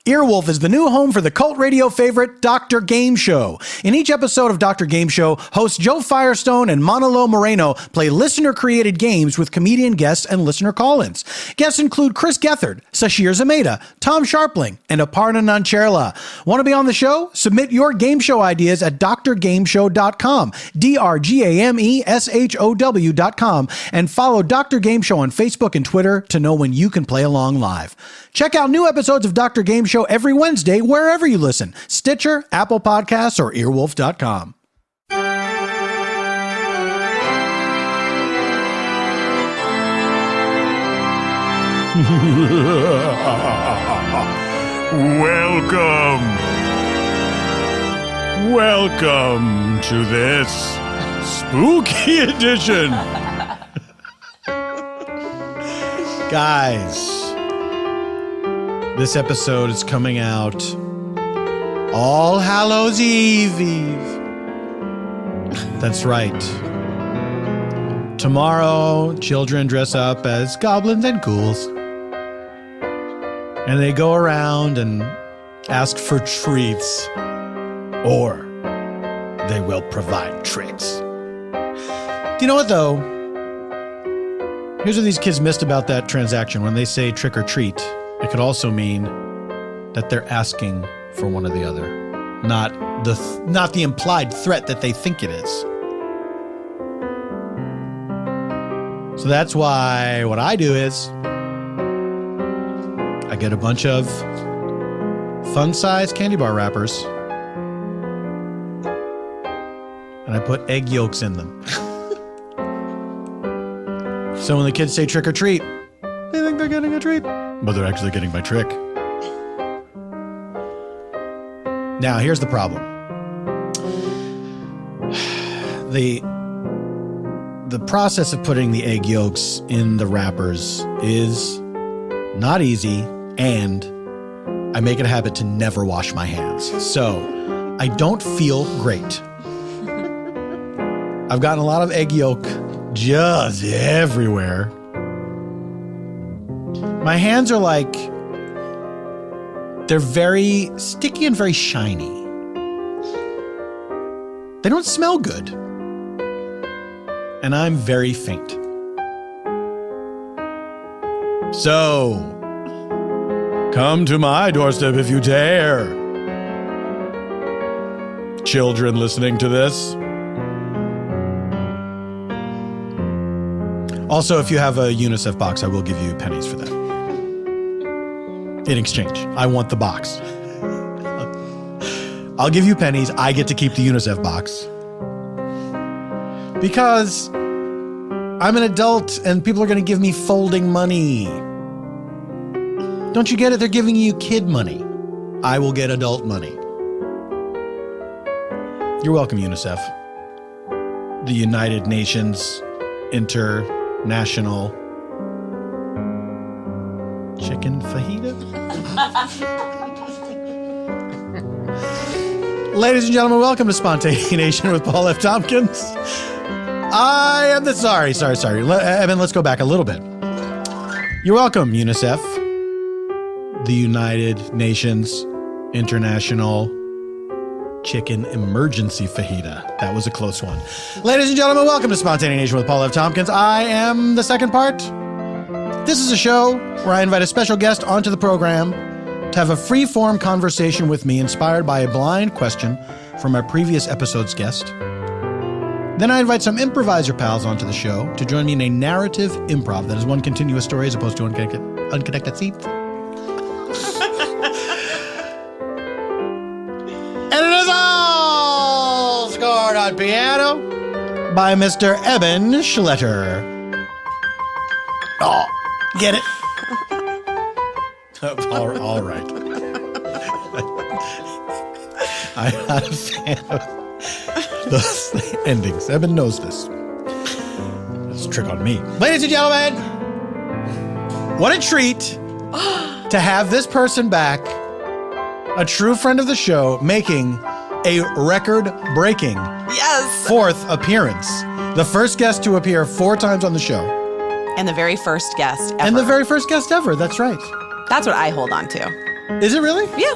Earwolf is the new home for the cult radio favorite Dr. Game Show. In each episode of Dr. Game Show, hosts Joe Firestone and Manolo Moreno play listener-created games with comedian guests and listener call-ins. Guests include Chris Gethard, Sashir Zameda, Tom Sharpling, and Aparna Nancherla. Want to be on the show? Submit your game show ideas at drgameshow.com, drgameshow.com, and follow Dr. Game Show on Facebook and Twitter to know when you can play along live. Check out new episodes of Dr. Game Show every Wednesday wherever you listen. Stitcher, Apple Podcasts, or earwolf.com. Welcome to this spooky edition. Guys, this episode is coming out All Hallows Eve. That's right. Tomorrow, children dress up as goblins and ghouls. And they go around and ask for treats. Or they will provide tricks. Do you know what, though? Here's what these kids missed about that transaction. When they say trick or treat, it could also mean that they're asking for one or the other, not the implied threat that they think it is. So that's why what I do is I get a bunch of fun-sized candy bar wrappers and I put egg yolks in them. So when the kids say trick or treat, they think they're getting a treat, but they're actually getting my trick. Now, here's the problem. The process of putting the egg yolks in the wrappers is not easy, and I make it a habit to never wash my hands. So I don't feel great. I've gotten a lot of egg yolk just everywhere. My hands are like, they're very sticky and very shiny. They don't smell good. And I'm very faint. So, come to my doorstep if you dare. Children listening to this. Also, if you have a UNICEF box, I will give you pennies for that. In exchange, I want the box. I'll give you pennies. I get to keep the UNICEF box. Because I'm an adult and people are going to give me folding money. Don't you get it? They're giving you kid money. I will get adult money. You're welcome, UNICEF. The United Nations International Chicken Fajita? Ladies and gentlemen, welcome to Spontaneanation with Paul F. Tompkins. I am the... Sorry. Evan, let's go back a little bit. You're welcome, UNICEF. The United Nations International Chicken Emergency Fajita. That was a close one. Ladies and gentlemen, welcome to Spontaneanation with Paul F. Tompkins. I am the second part. This is a show where I invite a special guest onto the program to have a free-form conversation with me inspired by a blind question from our previous episode's guest. Then I invite some improviser pals onto the show to join me in a narrative improv that is one continuous story as opposed to unconnected scenes. And it is all scored on piano by Mr. Eban Schletter. Oh, get it? All right. I'm not a fan of those endings. Evan knows this. That's a trick on me. Ladies and gentlemen, what a treat to have this person back, a true friend of the show, making a record-breaking fourth appearance. The first guest to appear 4 times on the show. And the very first guest ever. And the very first guest ever, that's right. That's what I hold on to. Is it really? Yeah.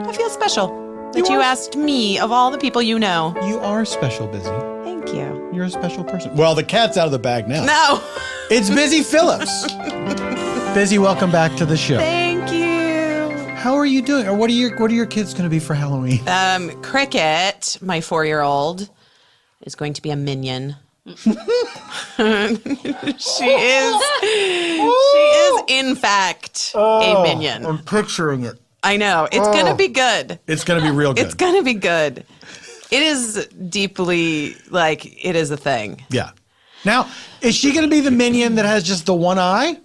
I feel special that you asked me of all the people you know. You are special, Busy. Thank you. You're a special person. Well, the cat's out of the bag now. No. It's Busy Phillips. Busy, welcome back to the show. Thank you. How are you doing? Or what are your kids going to be for Halloween? Cricket, my 4-year-old, is going to be a minion. She is in fact a minion. I'm picturing it. I know. It's going to be good. It's going to be real good. It's going to be good. It is deeply, it is a thing. Yeah. Now, is she going to be the minion that has just the one eye?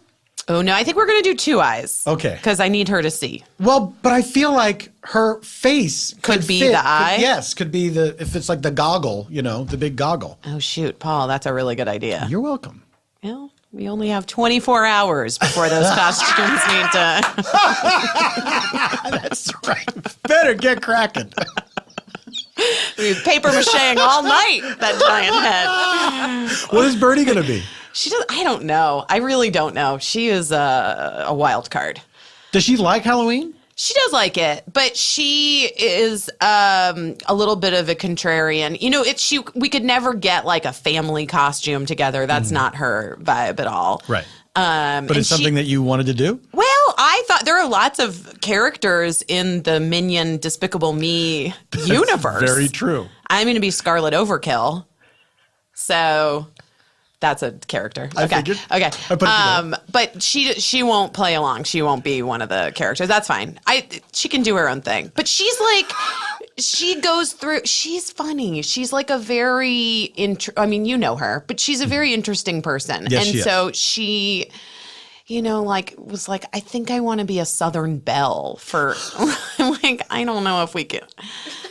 Oh, no, I think we're going to do 2 eyes. Okay. Because I need her to see. Well, but I feel like her face Could be fit, the eye? Could be if it's like the goggle, the big goggle. Oh, shoot, Paul, that's a really good idea. You're welcome. Well, we only have 24 hours before those costumes need to... That's right. Better get cracking. We'll be paper macheing all night, that giant head. What is Birdie going to be? I don't know. I really don't know. She is a wild card. Does she like Halloween? She does like it, but she is a little bit of a contrarian. We could never get like a family costume together. That's not her vibe at all. Right. But it's something that you wanted to do? Well, I thought there are lots of characters in the Minion Despicable Me universe. Very true. I'm going to be Scarlet Overkill. So... That's a character. I figured. Okay. I put it together. But she won't play along. She won't be one of the characters. That's fine. She can do her own thing. But she's like, she goes through. She's funny. She's like a very. You know her, but she's a very interesting person. Yes, and she so she. Was like, I think I want to be a Southern Belle for, I don't know if we can.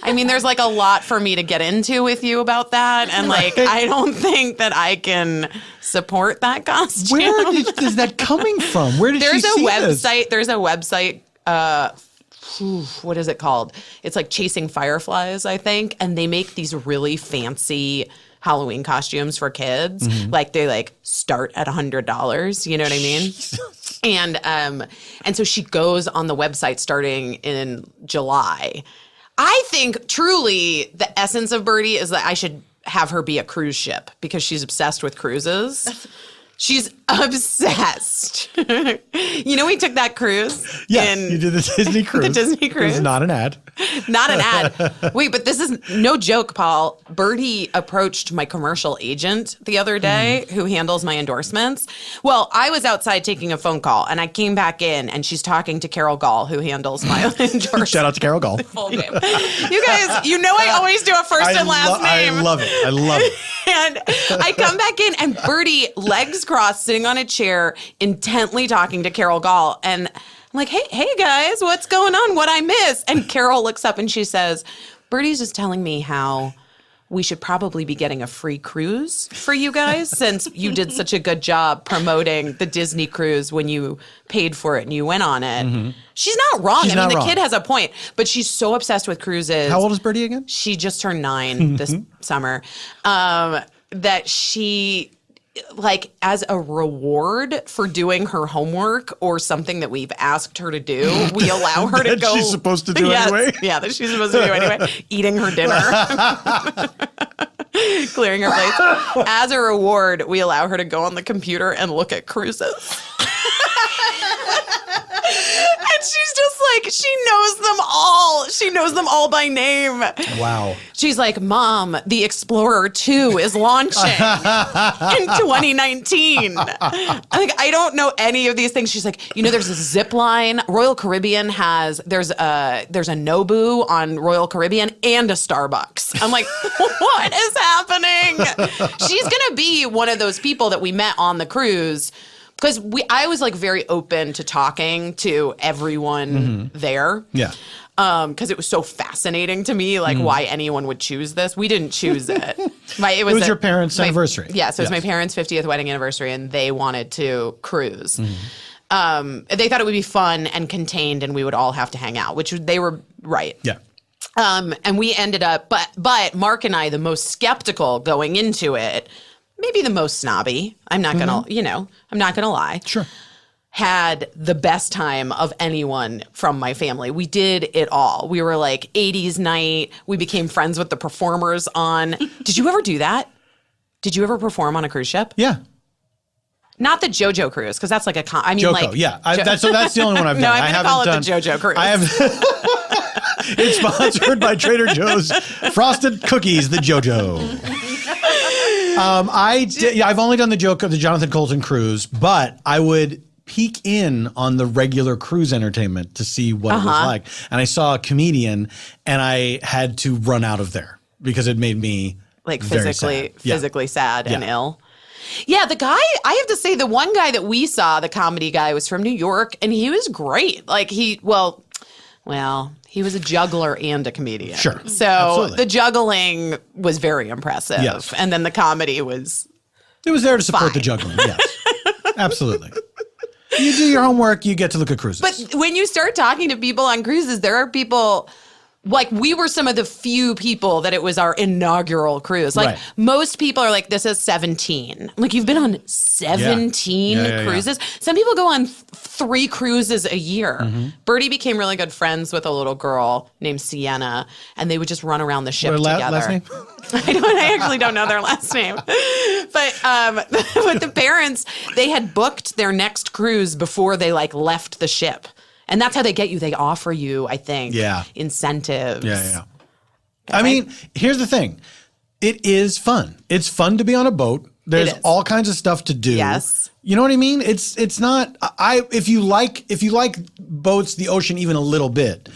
There's like a lot for me to get into with you about that. And I don't think that I can support that costume. Where is that coming from? Where did she see this? There's a website, what is it called? It's like Chasing Fireflies, I think. And they make these really fancy Halloween costumes for kids. They start at $100. You know what I mean? And so she goes on the website starting in July. I think truly the essence of Birdie is that I should have her be a cruise ship because she's obsessed with cruises. She's obsessed. We took that cruise. Yeah, you did the Disney cruise. The Disney cruise. It's not an ad. Not an ad. Wait, but this is no joke, Paul. Birdie approached my commercial agent the other day who handles my endorsements. Well, I was outside taking a phone call, and I came back in, and she's talking to Carol Gaul, who handles my endorsements. Shout out to Carol Gaul. Full name. You guys, I always do a first and last name. I love it. And I come back in, and Birdie, legs crossed, sitting on a chair, intently talking to Carol Gaul. And I'm like, hey guys, what's going on? What I miss? And Carol looks up and she says, Birdie's just telling me how we should probably be getting a free cruise for you guys since you did such a good job promoting the Disney cruise when you paid for it and you went on it. She's not wrong. The kid has a point, but she's so obsessed with cruises. How old is Birdie again? She just turned 9 this summer. That she... as a reward for doing her homework or something that we've asked her to do, we allow her to go. She's supposed to do anyway? Yeah, that she's supposed to do anyway. Eating her dinner. Clearing her plates. As a reward, we allow her to go on the computer and look at cruises. And she's just she knows them all. She knows them all by name. Wow. She's like, Mom, the Explorer 2 is launching in 2019. I don't know any of these things. She's like, there's a zip line. Royal Caribbean there's a Nobu on Royal Caribbean and a Starbucks. I'm like, what is happening? She's going to be one of those people that we met on the cruise. Because I was very open to talking to everyone there. Yeah. Because it was so fascinating to me, why anyone would choose this. We didn't choose it. It was your parents' anniversary. Yeah, so it was my parents' 50th wedding anniversary, and they wanted to cruise. They thought it would be fun and contained, and we would all have to hang out, which they were right. Yeah. And we ended up, but Mark and I, the most skeptical going into it, maybe the most snobby. I'm not gonna, I'm not gonna lie. Sure. had the best time of anyone from my family. We did it all. We were like 80s night. We became friends with the performers on. Did you ever do that? Did you ever perform on a cruise ship? Yeah. Not the JoJo cruise, because that's like a I mean, Joko, like yeah. That's the only one I've done. No, I I'm haven't gonna call it done the JoJo cruise. I have. It's sponsored by Trader Joe's Frosted Cookies, the JoJo. I've only done the Jonathan Colton cruise, but I would peek in on the regular cruise entertainment to see what it was like. And I saw a comedian, and I had to run out of there because it made me like very sad. physically sad and ill. Yeah, the guy, I have to say, the one guy that we saw, the comedy guy, was from New York, and he was great. Like he was a juggler and a comedian. Sure. So absolutely. the juggling was very impressive. Yes. And then the comedy was It was there to support fine. the juggling. Yes, absolutely. You do your homework, you get to look at cruises. But when you start talking to people on cruises, there are people, like we were some of the few people that it was our inaugural cruise. Like Right. most people are like, this is 17. Like you've been on 17 Yeah, cruises. Some people go on 3 cruises a year. Mm-hmm. Birdie became really good friends with a little girl named Sienna, and they would just run around the ship What, together. last name? I actually don't know their last name. But the parents, they had booked their next cruise before they like left the ship. And that's how they get you. They offer you, I think, incentives. Yeah. I mean, here's the thing. It is fun. It's fun to be on a boat. There's all kinds of stuff to do. Yes. You know what I mean? It's not if you like boats, the ocean even a little bit,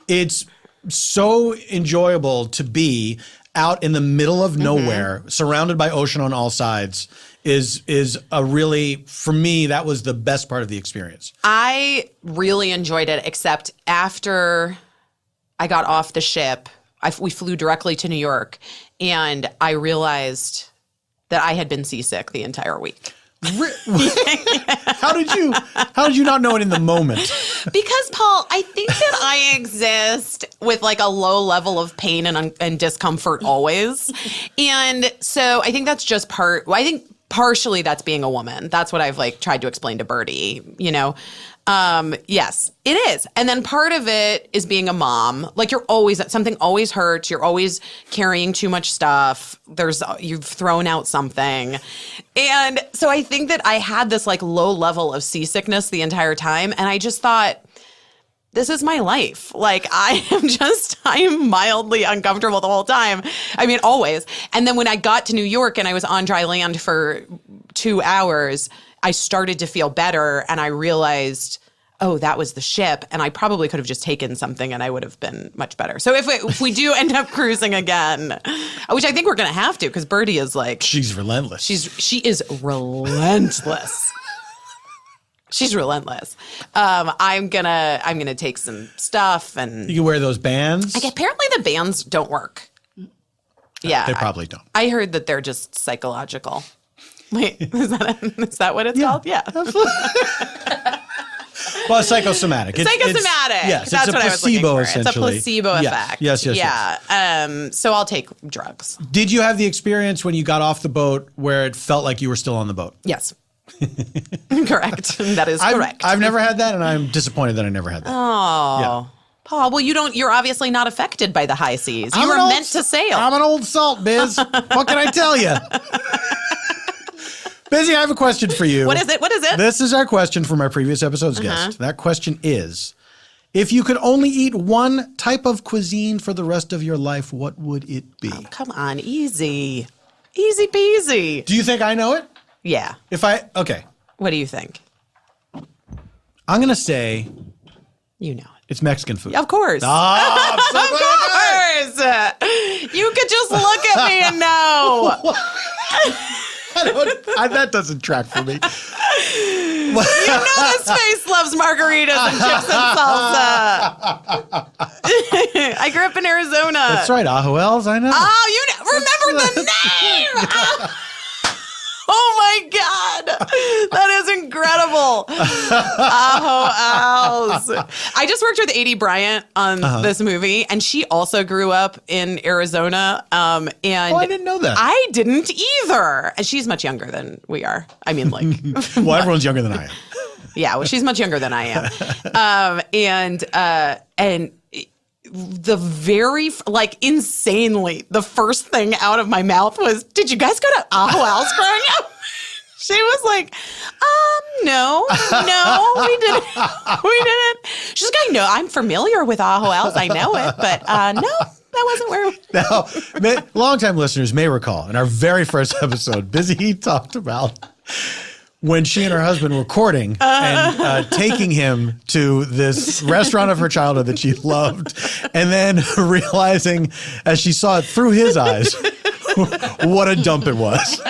it's so enjoyable to be out in the middle of nowhere, surrounded by ocean on all sides. Is a really, for me, that was the best part of the experience. I really enjoyed it, except after I got off the ship, we flew directly to New York, and I realized that I had been seasick the entire week. How did you not know it in the moment? Because, Paul, I think that I exist with like a low level of pain and discomfort always. And so I think that's just partially that's being a woman. That's what I've like tried to explain to Birdie, you know? Yes, it is. And then part of it is being a mom. Like something always hurts. You're always carrying too much stuff. You've thrown out something. And so I think that I had this like low level of seasickness the entire time. And I just thought, this is my life. Like I am mildly uncomfortable the whole time. I mean, always. And then when I got to New York and I was on dry land for 2 hours, I started to feel better and I realized, oh, that was the ship. And I probably could have just taken something and I would have been much better. So if we do end up cruising again, which I think we're going to have to, because Birdie is like. She's relentless. She is relentless. She's relentless. I'm gonna take some stuff and you can wear those bands. like apparently the bands don't work. Yeah, they probably don't. I heard that they're just psychological. Wait, is that what it's called? Yeah. Well, psychosomatic. Psychosomatic. Yes, That's it's a what I was looking placebo, for. essentially. It's a placebo effect. Yes. Yeah. So I'll take drugs. Did you have the experience when you got off the boat where it felt like you were still on the boat? Yes. Correct. That is correct. I've never had that, and I'm disappointed that I never had that. Oh. Yeah. Paul, well, you're obviously not affected by the high seas. You were meant to sail. I'm an old salt, Biz. What can I tell you? Busy, I have a question for you. What is it? This is our question from our previous episode's guest. That question is, if you could only eat one type of cuisine for the rest of your life, what would it be? Oh, come on, easy. Easy peasy. Do you think I know it? Yeah. Okay. What do you think? I'm going to say You know it. it's Mexican food. Of course. I'm so Of course. You could just look at me and know. that doesn't track for me. You know this face loves margaritas and chips and salsa. I grew up in Arizona. That's right, Ajuels, I know. Oh, you remember the name? Oh my God. That is incredible. I just worked with Adie Bryant on this movie, and she also grew up in Arizona. And I didn't know that. I didn't either. And she's much younger than we are. I mean, like. Well, everyone's younger than I am. Yeah, well, she's much younger than I am. And the very, like, insanely, the first thing out of my mouth was, did you guys go to Ajo Al's growing up? She was like, no, we didn't. We didn't. She's like, no, I'm familiar with Ajo Al's. I know it, but no, that wasn't where. Now, longtime listeners may recall in our very first episode, Busy talked about when she and her husband were courting and taking him to this restaurant of her childhood that she loved, and then realizing as she saw it through his eyes, what a dump it was.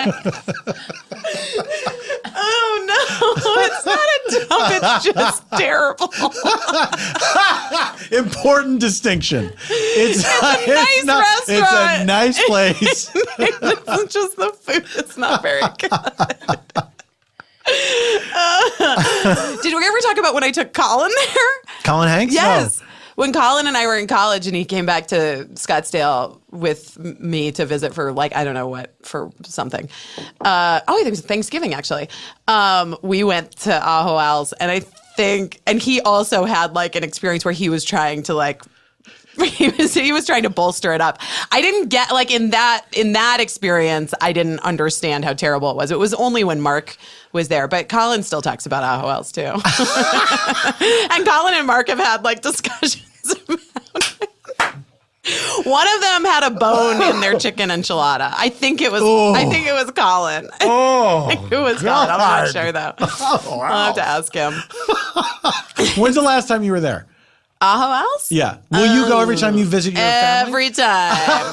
Oh, no, it's not a dump. It's just terrible. Important distinction. It's a nice restaurant. It's a nice place. It's just the food is not very good. Did we ever talk about when I took Colin there? Colin Hanks? Yes. No. When Colin and I were in college and he came back to Scottsdale with me to visit for, like, I don't know what, for something. I think it was Thanksgiving, actually. We went to Ajo Al's, and and he also had, like, an experience where he was trying to, like, he was trying to bolster it up. I didn't get, like, in that experience, I didn't understand how terrible it was. It was only when Mark was there, but Colin still talks about Ajo Al's too. And Colin and Mark have had, like, discussions about it. One of them had a bone in their chicken enchilada. I think it was Colin. Oh, I think it was Colin. I'm not sure though. Oh, wow. I'll have to ask him. When's the last time you were there? Ajo Al's? Yeah. Will you go every time you visit your family? Every time.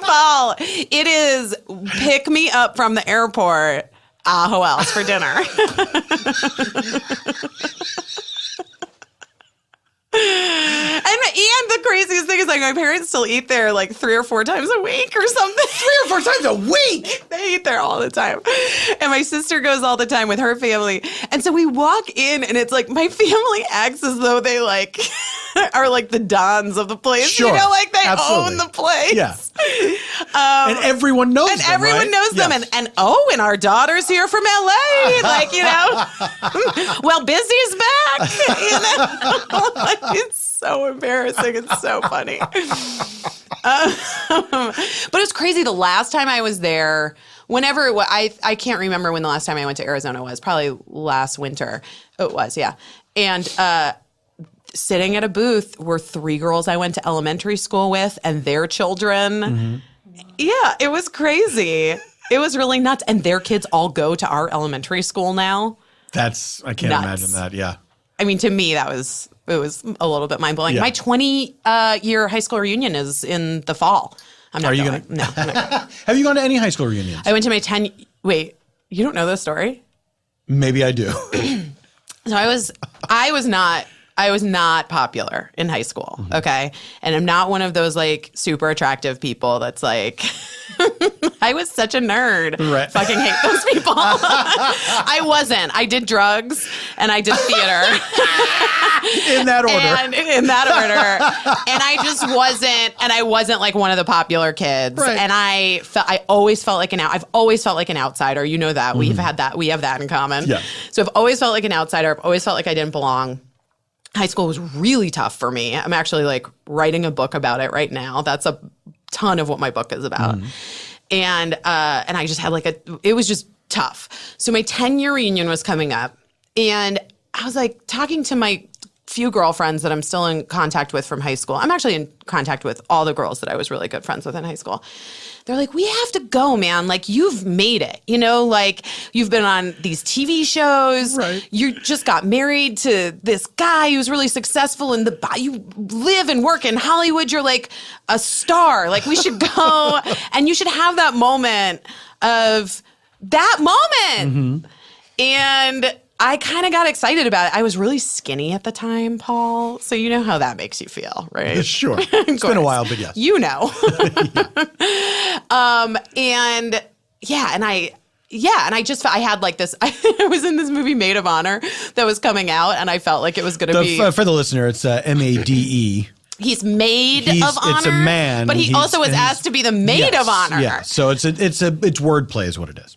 Paul, it is pick me up from the airport, Ajo Al's for dinner. And the craziest thing is, like, my parents still eat there like 3 or 4 times a week or something. 3 or 4 times a week? They eat there all the time. And my sister goes all the time with her family. And so we walk in and it's like my family acts as though they, like, are like the dons of the place. Sure. You know, like they Absolutely. own the place. Yeah. And everyone knows them, everyone right? knows them. Yes. And our daughter's here from LA. Like, you know, well, Busy's back. You know, like, it's so embarrassing. It's so funny. But it's crazy. The last time I was there, whenever it was, I can't remember when the last time I went to Arizona was. Probably last winter. It was, yeah. And sitting at a booth were 3 girls I went to elementary school with and their children. Mm-hmm. Yeah, it was crazy. It was really nuts. And their kids all go to our elementary school now. I can't Nuts. imagine that, yeah. I mean, to me, it was a little bit mind-blowing. Yeah. My 20-year high school reunion is in the fall. I'm not going. No, I'm not going. Have you gone to any high school reunions? I went to my wait, you don't know this story? Maybe I do. So I was not popular in high school, okay? And I'm not one of those, like, super attractive people that's like, I was such a nerd. Right. Fucking hate those people. I wasn't. I did drugs and I did theater. In that order. And I just wasn't like one of the popular kids. Right. And I've always felt like an outsider. You know that. We have that in common. Yeah. So I've always felt like an outsider. I've always felt like I didn't belong. High school was really tough for me. I'm actually, like, writing a book about it right now. That's a ton of what my book is about. And I just had, like, it was just tough. So my 10-year reunion was coming up, and I was, like, talking to my few girlfriends that I'm still in contact with from high school. I'm actually in contact with all the girls that I was really good friends with in high school. They're like, we have to go, man. Like, you've made it, you know, like, you've been on these TV shows. Right. You just got married to this guy who's really successful you live and work in Hollywood. You're like a star. Like, we should go and you should have that moment of that moment. And I kind of got excited about it. I was really skinny at the time, Paul. So you know how that makes you feel, right? Sure. It's been a while, but yes. You know. I had like this, I was in this movie Maid of Honor that was coming out, and I felt like it was going to be. For the listener, it's MADE. He's maid of honor. It's a man. But he also was asked to be the maid of honor. Yeah. So it's wordplay is what it is.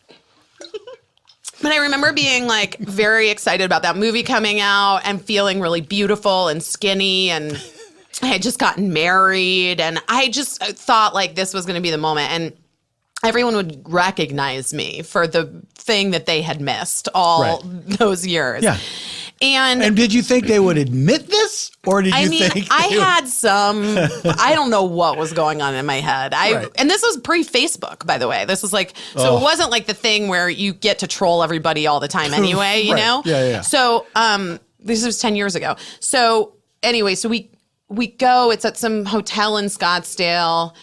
But I remember being like very excited about that movie coming out and feeling really beautiful and skinny, and I had just gotten married, and I just thought like this was going to be the moment, and everyone would recognize me for the thing that they had missed all those years. Yeah. And did you think they would admit this? Or did you think I had some, I don't know what was going on in my head. And this was pre-Facebook, by the way. This was like, so it wasn't like the thing where you get to troll everybody all the time anyway, you know? Yeah. So this was 10 years ago. So anyway, so we go, it's at some hotel in Scottsdale.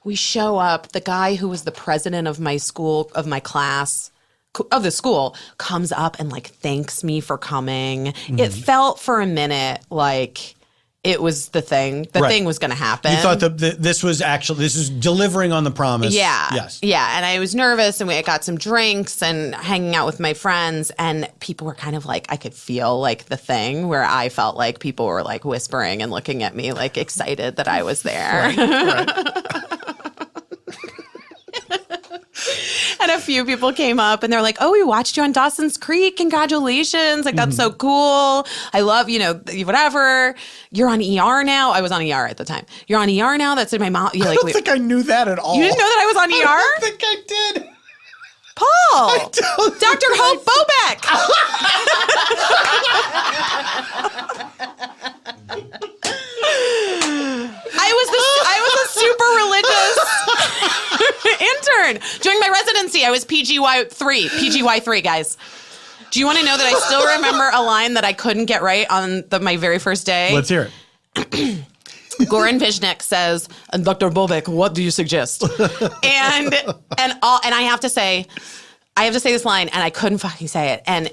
We show up. The guy who was the president of my school, of my class, of the school, comes up and like thanks me for coming. Mm-hmm. It felt for a minute like it was the thing. The thing was going to happen. You thought this was delivering on the promise. Yeah. Yes. Yeah. And I was nervous, and I got some drinks and hanging out with my friends, and people were kind of like, I could feel like the thing where I felt like people were like whispering and looking at me like excited that I was there. Right. And a few people came up and they're like, oh, we watched you on Dawson's Creek. Congratulations. Like, that's so cool. I love, whatever. You're on ER now. I was on ER at the time. You're on ER now. That's in my mom. I don't think I knew that at all. You didn't know that I was on ER? I don't think I did. Paul. Dr. Hope Bobek. I was a super religious intern. During my residency, I was PGY3, guys. Do you want to know that I still remember a line that I couldn't get right on my very first day? Let's hear it. Goran Viznik says, Dr. Bobek, what do you suggest? and I have to say this line, and I couldn't fucking say it. And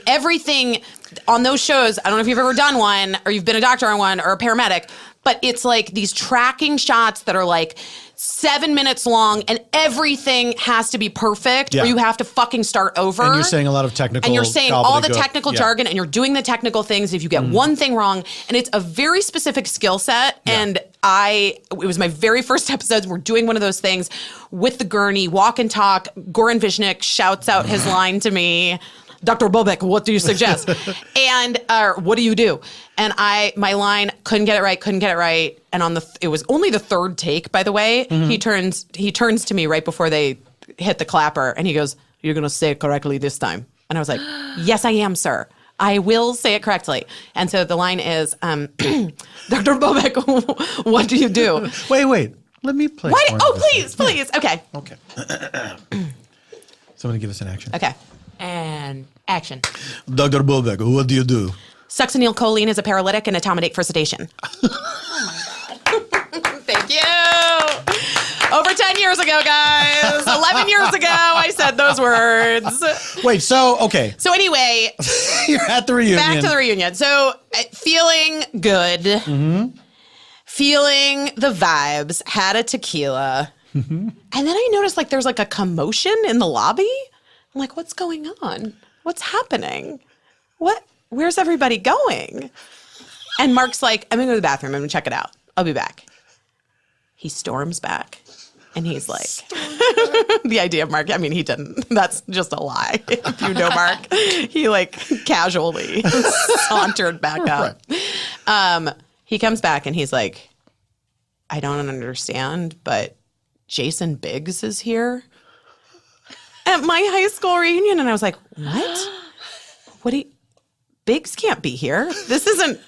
everything on those shows, I don't know if you've ever done one, or you've been a doctor on one, or a paramedic, but it's like these tracking shots that are like 7 minutes long, and everything has to be perfect, or you have to fucking start over. And you're saying a lot of technical And you're saying all the technical jargon, and you're doing the technical things if you get one thing wrong. And it's a very specific skill set. Yeah. And it was my very first episode. We're doing one of those things with the gurney, walk and talk. Goran Viznik shouts out his line to me. Dr. Bobek, what do you suggest? And what do you do? And my line, couldn't get it right. And it was only the third take, by the way. Mm-hmm. He turns to me right before they hit the clapper, and he goes, "You're going to say it correctly this time." And I was like, "Yes, I am, sir. I will say it correctly." And so the line is, Dr. Bobek, what do you do? Wait. Let me play. Please. Okay. Somebody give us an action. Okay. And action. Dr. Bobek, what do you do? Succinylcholine is a paralytic and etomidate for sedation. Oh my God. Thank you. Over 10 years ago, guys. 11 years ago, I said those words. Wait, okay. So anyway. You're at the reunion. Back to the reunion. So feeling good. Mm-hmm. Feeling the vibes. Had a tequila. Mm-hmm. And then I noticed like there's like a commotion in the lobby. I'm like, what's going on? What's happening? Where's everybody going? And Mark's like, I'm going to go to the bathroom. I'm going to check it out. I'll be back. He storms back. And he's like, the idea of Mark, I mean, he didn't. That's just a lie. If you know Mark, he like casually sauntered back up. Right. He comes back and he's like, I don't understand, but Jason Biggs is here at my high school reunion. And I was like, what? Biggs can't be here. This isn't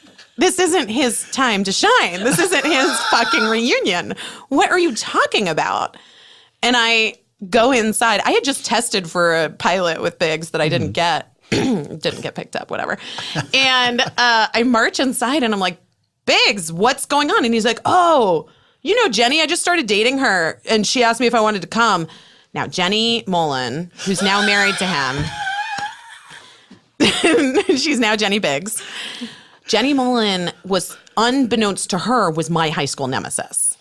his time to shine. This isn't his fucking reunion. What are you talking about? And I go inside. I had just tested for a pilot with Biggs that I didn't get. Didn't get picked up, whatever. And I march inside and I'm like, Biggs, what's going on? And he's like, oh, you know Jenny, I just started dating her. And she asked me if I wanted to come. Now, Jenny Mullen, who's now married to him, she's now Jenny Biggs. Jenny Mullen was, unbeknownst to her, was my high school nemesis.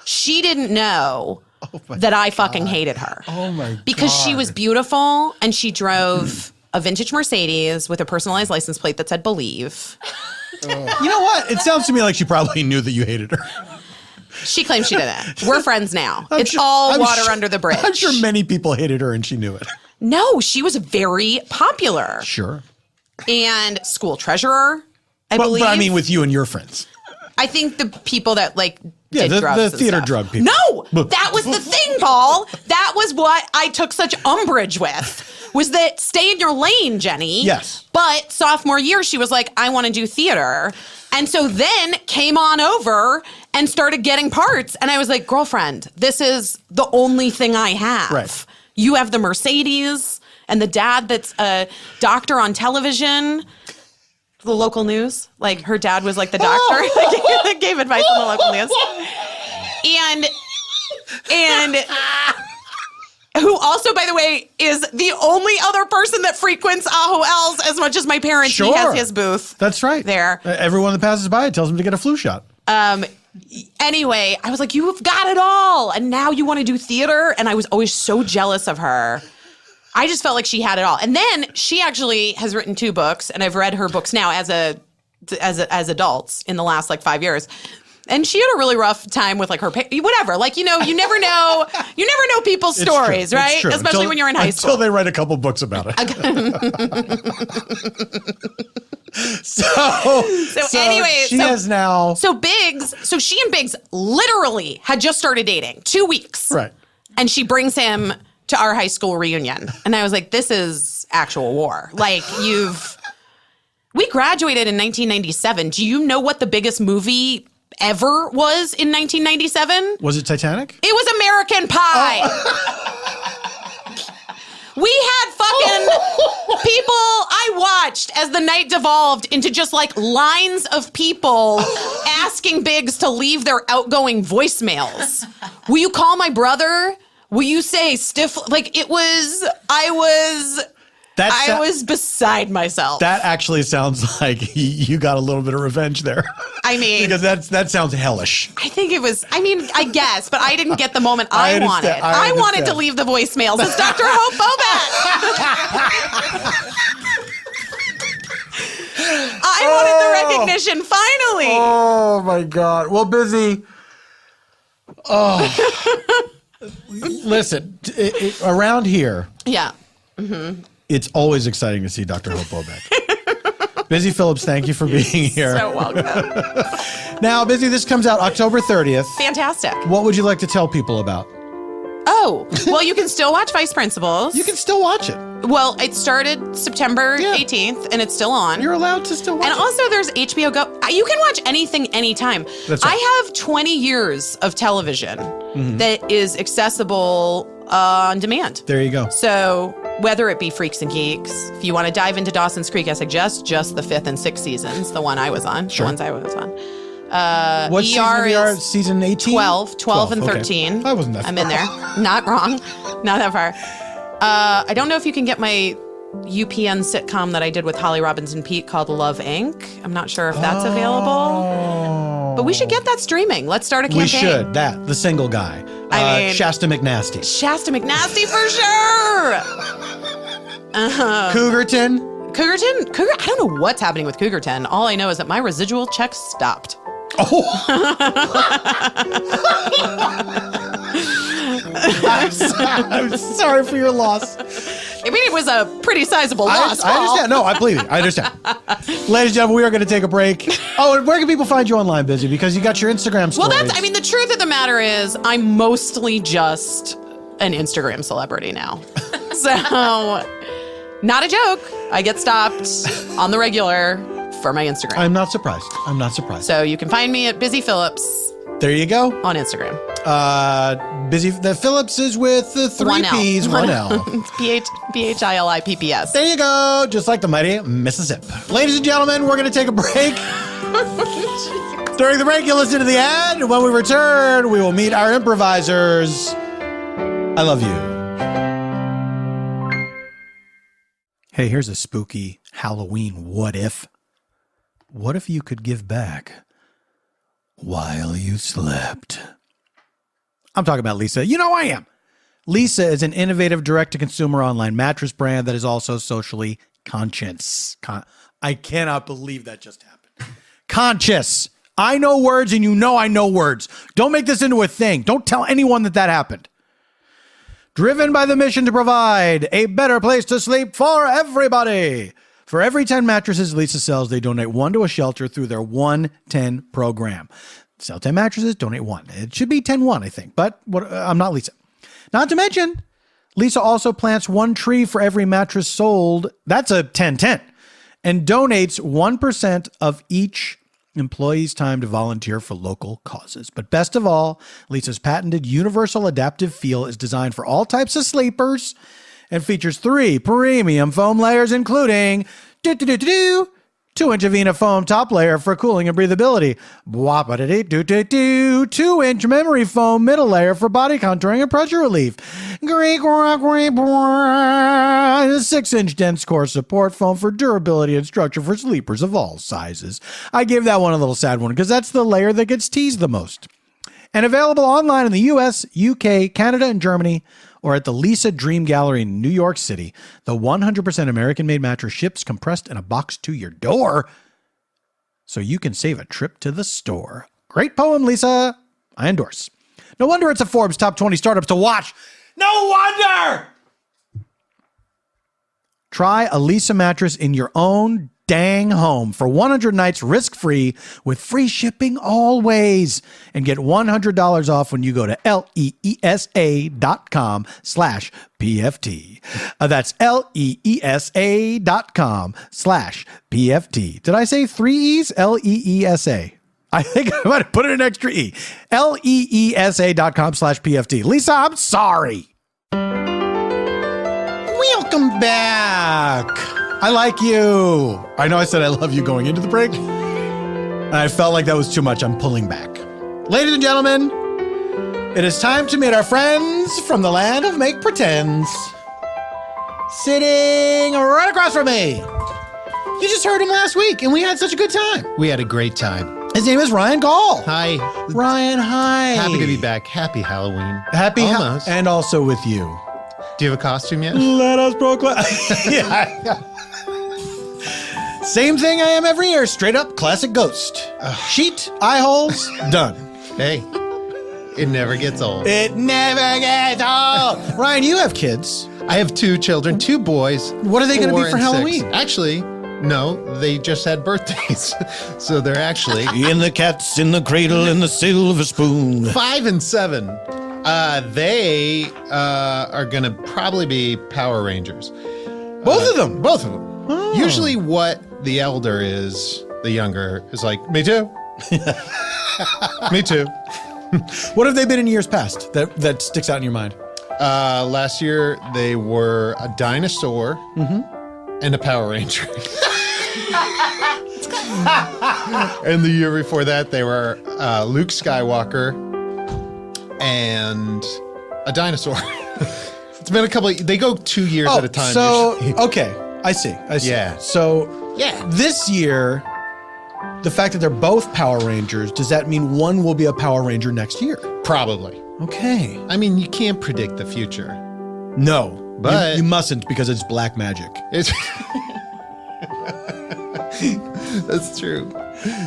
She didn't know that I fucking hated her. Oh my God. Because she was beautiful and she drove a vintage Mercedes with a personalized license plate that said Believe. You know what? It sounds to me like she probably knew that you hated her. She claims she didn't. We're friends now. It's all water under the bridge. I'm sure many people hated her and she knew it. No, she was very popular. Sure. And school treasurer, I believe. But I mean, with you and your friends. I think the people that like Yeah, did drugs the and theater stuff. drug people. No, that was the thing, Paul. That was what I took such umbrage with, was that stay in your lane, Jenny. Yes. But sophomore year, she was like, I want to do theater. And so then came on over and started getting parts. And I was like, girlfriend, this is the only thing I have. Right. You have the Mercedes and the dad that's a doctor on television. The local news, like her dad was like the doctor that gave advice on the local news, and who also, by the way, is the only other person that frequents Aho L's as much as my parents. Sure. He has his booth. That's right. There. Everyone that passes by tells him to get a flu shot. Anyway, I was like, you've got it all, and now you want to do theater, and I was always so jealous of her. I just felt like she had it all. And then she actually has written 2 books, and I've read her books now as as adults in the last like 5 years. And she had a really rough time with like her whatever. Like, you never know people's stories, true. right? It's true. Especially when you're in high school. Until they write a couple books about it. So anyway, she has now. So she and Biggs literally had just started dating 2 weeks. Right. And she brings him to our high school reunion. And I was like, this is actual war. Like, we graduated in 1997. Do you know what the biggest movie ever was in 1997? Was it Titanic? It was American Pie. We had fucking people I watched as the night devolved into just like lines of people asking Biggs to leave their outgoing voicemails. Will you call my brother? Will you say stiff? Like I was beside myself. That actually sounds like you got a little bit of revenge there. I mean, because that sounds hellish. I think it was, I guess, but I didn't get the moment I wanted. I wanted to leave the voicemails. It's Dr. Hope Bobak. I wanted the recognition, finally. Oh, my God. Well, Busy. Oh. Listen, around here. Yeah. It's always exciting to see Dr. Hope Bobak. Busy Phillips, thank you for being here. So welcome. Now, Busy, this comes out October 30th. Fantastic. What would you like to tell people about? Oh, well, you can still watch Vice Principals. You can still watch it. Well, it started September 18th, and it's still on. You're allowed to still watch it. And also, there's HBO Go. You can watch anything, anytime. That's right. I have 20 years of television that is accessible on demand. There you go. So whether it be Freaks and Geeks, if you want to dive into Dawson's Creek, I suggest just the 5th and 6th seasons, the one I was on, the ones I was on. What season of ER? Season 18? 12 and okay. 13. I wasn't that far. I'm in there. Not wrong. Not that far. I don't know if you can get my UPN sitcom that I did with Holly Robbins and Pete called Love, Inc. I'm not sure if that's available. But we should get that streaming. Let's start a campaign. We should. The single guy. I mean, Shasta McNasty. Shasta McNasty for sure. Cougarton. Cougar. I don't know what's happening with Cougarton. All I know is that my residual check stopped. Oh. I'm sorry for your loss. I mean, it was a pretty sizable loss. I understand. No, I believe you. I understand. Ladies and gentlemen, we are going to take a break. Oh, and where can people find you online, Busy? Because you got your Instagram stories. Well, the truth of the matter is I'm mostly just an Instagram celebrity now. So, not a joke. I get stopped on the regular for my Instagram. I'm not surprised. So you can find me at Busy Phillips There you go. on Instagram. Busy. The Phillips is with the 3 1 L. P's, 1 L. It's PHILIPPS. There you go. Just like the mighty Mississippi. Ladies and gentlemen, we're going to take a break. During the break, you'll listen to the ad. When we return, we will meet our improvisers. I love you. Hey, here's a spooky Halloween what if. What if you could give back while you slept? I'm talking about Lisa. You know I am. Lisa is an innovative direct-to-consumer online mattress brand that is also socially conscious. I cannot believe that just happened. Conscious. I know words and you know I know words. Don't make this into a thing. Don't tell anyone that happened. Driven by the mission to provide a better place to sleep for everybody. For every 10 mattresses Lisa sells, they donate one to a shelter through their 110 program. Sell 10 mattresses, donate one. It should be 10-1, I think, but I'm not Lisa. Not to mention, Lisa also plants one tree for every mattress sold. That's a 10-10. And donates 1% of each employee's time to volunteer for local causes. But best of all, Lisa's patented universal adaptive feel is designed for all types of sleepers and features 3 premium foam layers, including 2-inch Avena foam top layer for cooling and breathability, 2-inch memory foam middle layer for body contouring and pressure relief, 6-inch dense core support foam for durability and structure for sleepers of all sizes. I gave that one a little sad one because that's the layer that gets teased the most. And available online in the US, UK, Canada, and Germany, or at the Lisa Dream Gallery in New York City. The 100% American-made mattress ships compressed in a box to your door, so you can save a trip to the store. Great poem, Lisa. I endorse. No wonder it's a Forbes Top 20 Startups to watch. No wonder! Try a Lisa mattress in your own dang home for 100 nights risk-free with free shipping always, and get $100 off when you go to leesa.com/PFT. That's leesa.com/PFT. Did I say 3 E's? Leesa. I think I might have put in an extra E. leesa.com/PFT. Lisa, I'm sorry. Welcome back. I like you. I know I said I love you going into the break, and I felt like that was too much. I'm pulling back. Ladies and gentlemen, it is time to meet our friends from the land of make pretends. Sitting right across from me. You just heard him last week, and we had such a good time. We had a great time. His name is Ryan Gaul. Hi. Ryan, hi. Happy to be back. Happy Halloween. Happy Almost. and also with you. Do you have a costume yet? Let us proclaim. Yeah. Same thing I am every year. Straight up classic ghost. Sheet, eye holes, done. Hey, it never gets old. It never gets old. Ryan, you have kids. I have 2 children, 2 boys. What are they going to 4 be for and 6. Halloween? Actually, no, they just had birthdays. So they're actually In the cats in the cradle and the silver spoon. 5 and 7. They are going to probably be Power Rangers. Both of them? Both of them. Oh. Usually what the elder is, the younger is like, me too. Me too. What have they been in years past that sticks out in your mind? Last year, they were a dinosaur and a Power Ranger. And the year before that, they were Luke Skywalker and a dinosaur. It's been a couple of, they go 2 years at a time. So, usually. okay. I see. Yeah. So, Yeah. this year, the fact that they're both Power Rangers, does that mean one will be a Power Ranger next year? Probably. Okay. I mean, you can't predict the future. No, But- you mustn't because it's black magic. It's That's true.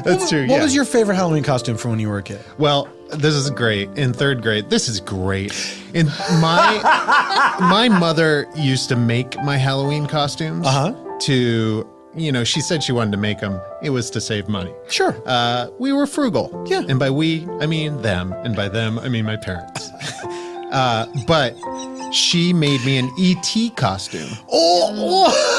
That's true. What was your favorite Halloween costume from when you were a kid? Well, this is great. In 3rd grade, this is great. In my mother used to make my Halloween costumes to, she said she wanted to make them. It was to save money. Sure. We were frugal. Yeah. And by we, I mean them. And by them, I mean my parents. But she made me an E.T. costume. Oh!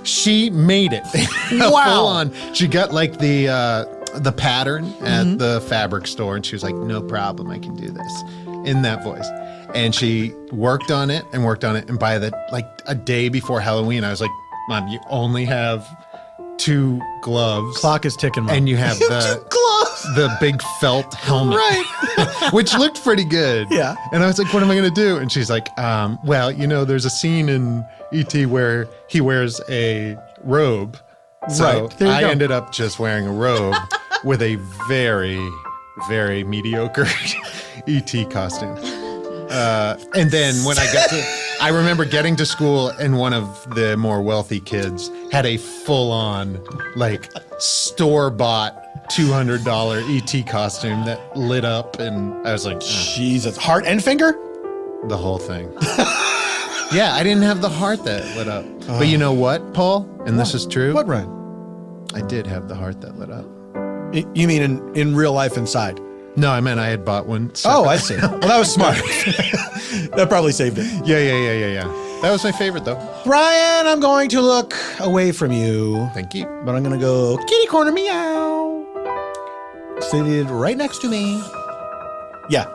She made it. Wow. Full on. She got like the pattern at the fabric store, and she was like, no problem, I can do this, in that voice. And she worked on it, and by a day before Halloween, I was like, Mom, you only have 2 gloves. Clock is ticking, Mom. And you have the big felt helmet. Right. Which looked pretty good. Yeah. And I was like, what am I going to do? And she's like, well, there's a scene in E.T. where he wears a robe. So Right. There you I go. ended up just wearing a robe with a very, very mediocre E.T. costume. And then when I remember getting to school, and one of the more wealthy kids had a full-on, store-bought $200 E.T. costume that lit up, and I was like, Jesus. Heart and finger? The whole thing. Yeah, I didn't have the heart that lit up. But you know what, Paul? And this is true. What, Ryan? I did have the heart that lit up. You mean in real life inside? No, I meant I had bought one. Oh, I see. Well, that was smart. That probably saved it. Yeah. That was my favorite, though. Ryan, I'm going to look away from you. Thank you. But I'm going to go kitty corner meow. Seated right next to me. Yeah,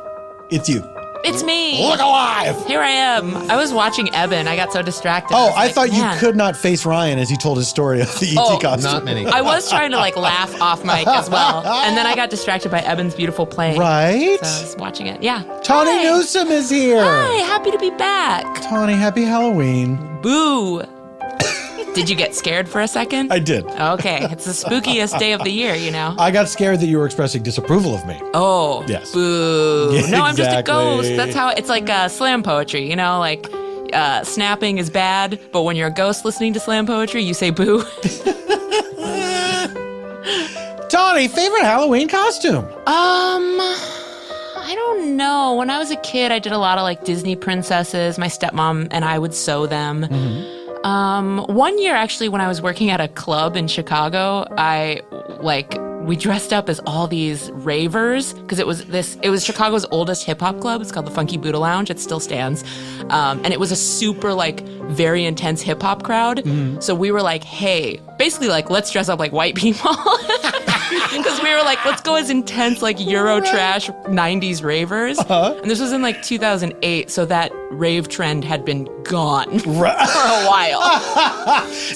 it's you. It's me. Look alive. Here I am. I was watching Eban. I got so distracted. Oh, was I like, thought man. you could not face Ryan as he told his story of the ET costume. Not many. I was trying to like laugh off mic as well. And then I got distracted by Eban's beautiful playing. Right? So I was watching it. Yeah. Tawny Hi. Newsome is here. Hi, happy to be back. Tawny, happy Halloween. Boo. Did you get scared for a second? I did. Okay. It's the spookiest day of the year, you know? I got scared that you were expressing disapproval of me. Oh. Yes. Boo. Yeah, No, I'm just a exactly. ghost. That's how it's like slam poetry, you know? Like snapping is bad, but when you're a ghost listening to slam poetry, you say boo. Tawny, favorite Halloween costume? I don't know. When I was a kid, I did a lot of like Disney princesses. My stepmom and I would sew them. One year, actually, when I was working at a club in Chicago, we dressed up as all these ravers because it was Chicago's oldest hip hop club. It's called the Funky Buddha Lounge. It still stands. And it was a super very intense hip hop crowd. So we were like, hey, basically let's dress up like white people. Because we were like, let's go as intense Euro trash 90s ravers. And this was in 2008, so that rave trend had been gone for a while.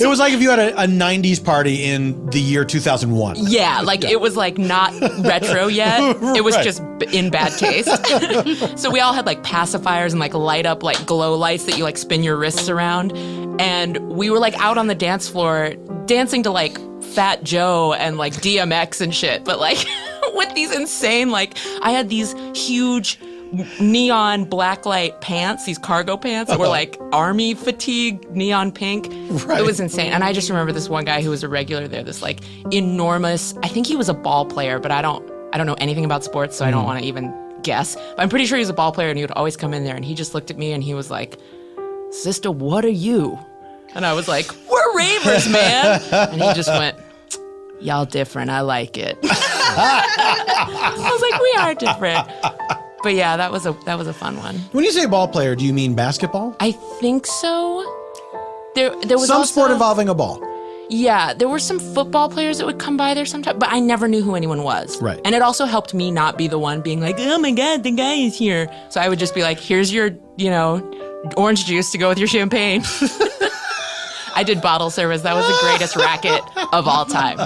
It was like if you had a 90s party in the year 2001. Yeah, it was not retro yet. It was Right. just in bad taste. So we all had pacifiers and light up glow lights that you spin your wrists around. And we were out on the dance floor dancing to Fat Joe and DMX and shit. But with these insane, I had these huge neon blacklight pants, these cargo pants that were army fatigue, neon pink. Right. It was insane. And I just remember this one guy who was a regular there, this enormous, I think he was a ball player, but I don't know anything about sports, so I don't want to even guess. But I'm pretty sure he was a ball player and he would always come in there and he just looked at me and he was like, "Sister, what are you?" And I was like, "We're ravers, man." And he just went, "Y'all different, I like it." I was like, "We are different." But yeah, that was a fun one. When you say ball player, do you mean basketball? I think so. There was Some also, sport involving a ball. Yeah, there were some football players that would come by there sometimes, but I never knew who anyone was. Right. And it also helped me not be the one being like, "Oh my God, the guy is here." So I would just be like, "Here's your, orange juice to go with your champagne." I did bottle service. That was the greatest racket of all time.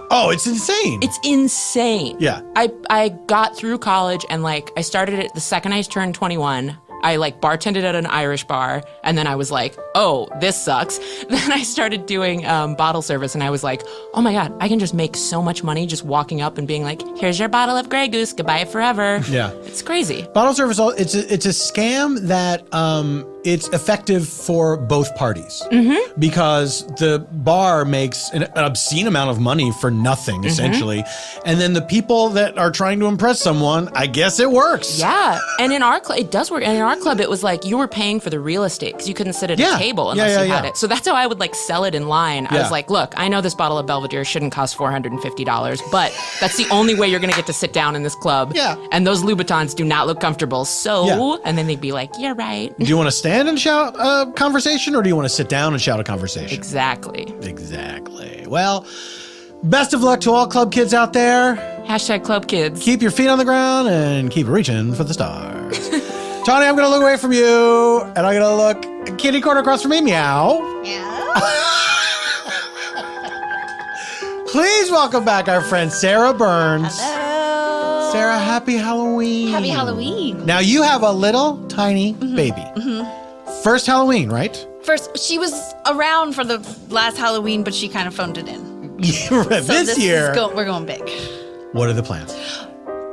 Oh, it's insane. It's insane. Yeah. I got through college and I started it the second I turned 21. I bartended at an Irish bar and then I was like, "Oh, this sucks." Then I started doing bottle service and I was like, "Oh my God, I can just make so much money just walking up and being like, 'Here's your bottle of Grey Goose, goodbye forever.'" Yeah. It's crazy. Bottle service, it's a scam that it's effective for both parties because the bar makes an obscene amount of money for nothing, essentially. And then the people that are trying to impress someone, I guess it works. Yeah. And in our club, it does work. And in our club, it was you were paying for the real estate because you couldn't sit at a table unless you had it. So that's how I would sell it in line. I was like, "Look, I know this bottle of Belvedere shouldn't cost $450, but that's the only way you're going to get to sit down in this club. Yeah. And those Louboutins do not look comfortable. So," Yeah. and then they'd be like, "You're right." Do you want to stand and shout a conversation or do you want to sit down and shout a conversation? Exactly. Exactly. Well, best of luck to all club kids out there. Hashtag club kids. Keep your feet on the ground and keep reaching for the stars. Tawny, I'm going to look away from you and I'm going to look kitty corner across from me. Meow. Please welcome back our friend Sarah Burns. Hello. Sarah, happy Halloween. Happy Halloween. Now you have a little tiny baby. First Halloween, right? First, she was around for the last Halloween, but she kind of phoned it in. So this year, we're going big. what are the plans?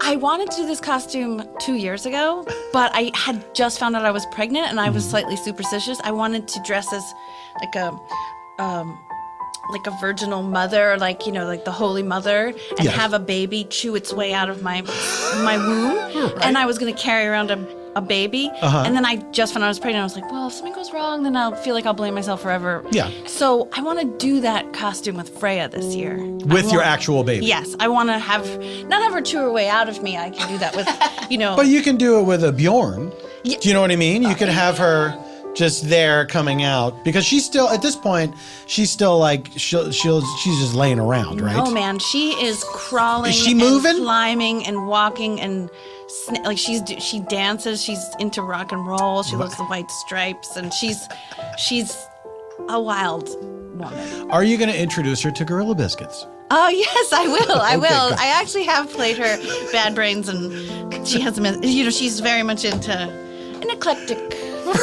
I wanted to do this costume 2 years ago, but I had just found out I was pregnant and I was slightly superstitious. I wanted to dress as like a virginal mother, like the Holy Mother, and Yes. have a baby chew its way out of my womb. And I was going to carry around a a baby. And then I just found out I was pregnant. I was like, well, if something goes wrong, then I'll feel like I'll blame myself forever. Yeah. So I want to do that costume with Freya this year. With your actual baby. Yes. I want to not have her chew her way out of me. I can do that with, But you can do it with a Bjorn. Yeah. Do you know what I mean? You could have her just there coming out because she's still at this point. She's still like she's just laying around, right? Oh man, she is crawling. Is she moving? And climbing and walking and like she dances. She's into rock and roll. She loves the white stripes and she's a wild woman. Are you going to introduce her to Gorilla Biscuits? Oh yes, I will. I will. good. I actually have played her Bad Brains, and she has she's very much into an eclectic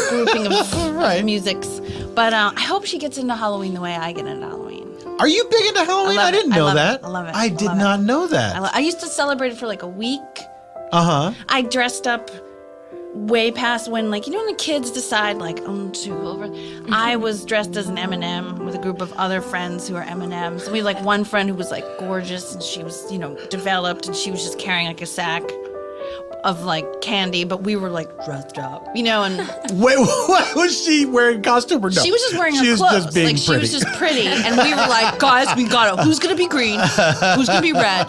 grouping of Right. musics. But I hope she gets into Halloween the way I get into Halloween. Are you big into Halloween? I love I didn't it. I know love that. it. I love it. I I did love not know that. I used to celebrate it for like a week. Uh-huh. I dressed up way past when, like, when the kids decide, like, I'm too over. I was dressed as an M&M with a group of other friends who are M&Ms. We had, like, one friend who was, like, gorgeous, and she was, developed, and she was just carrying, like, a sack of, like, candy, but we were, like, dressed up, and... Wait, what was she wearing costume or no? She was just wearing her She was clothes. just being like, pretty. she was just pretty, and we were like, guys, we got it. Who's gonna be green? Who's gonna be red?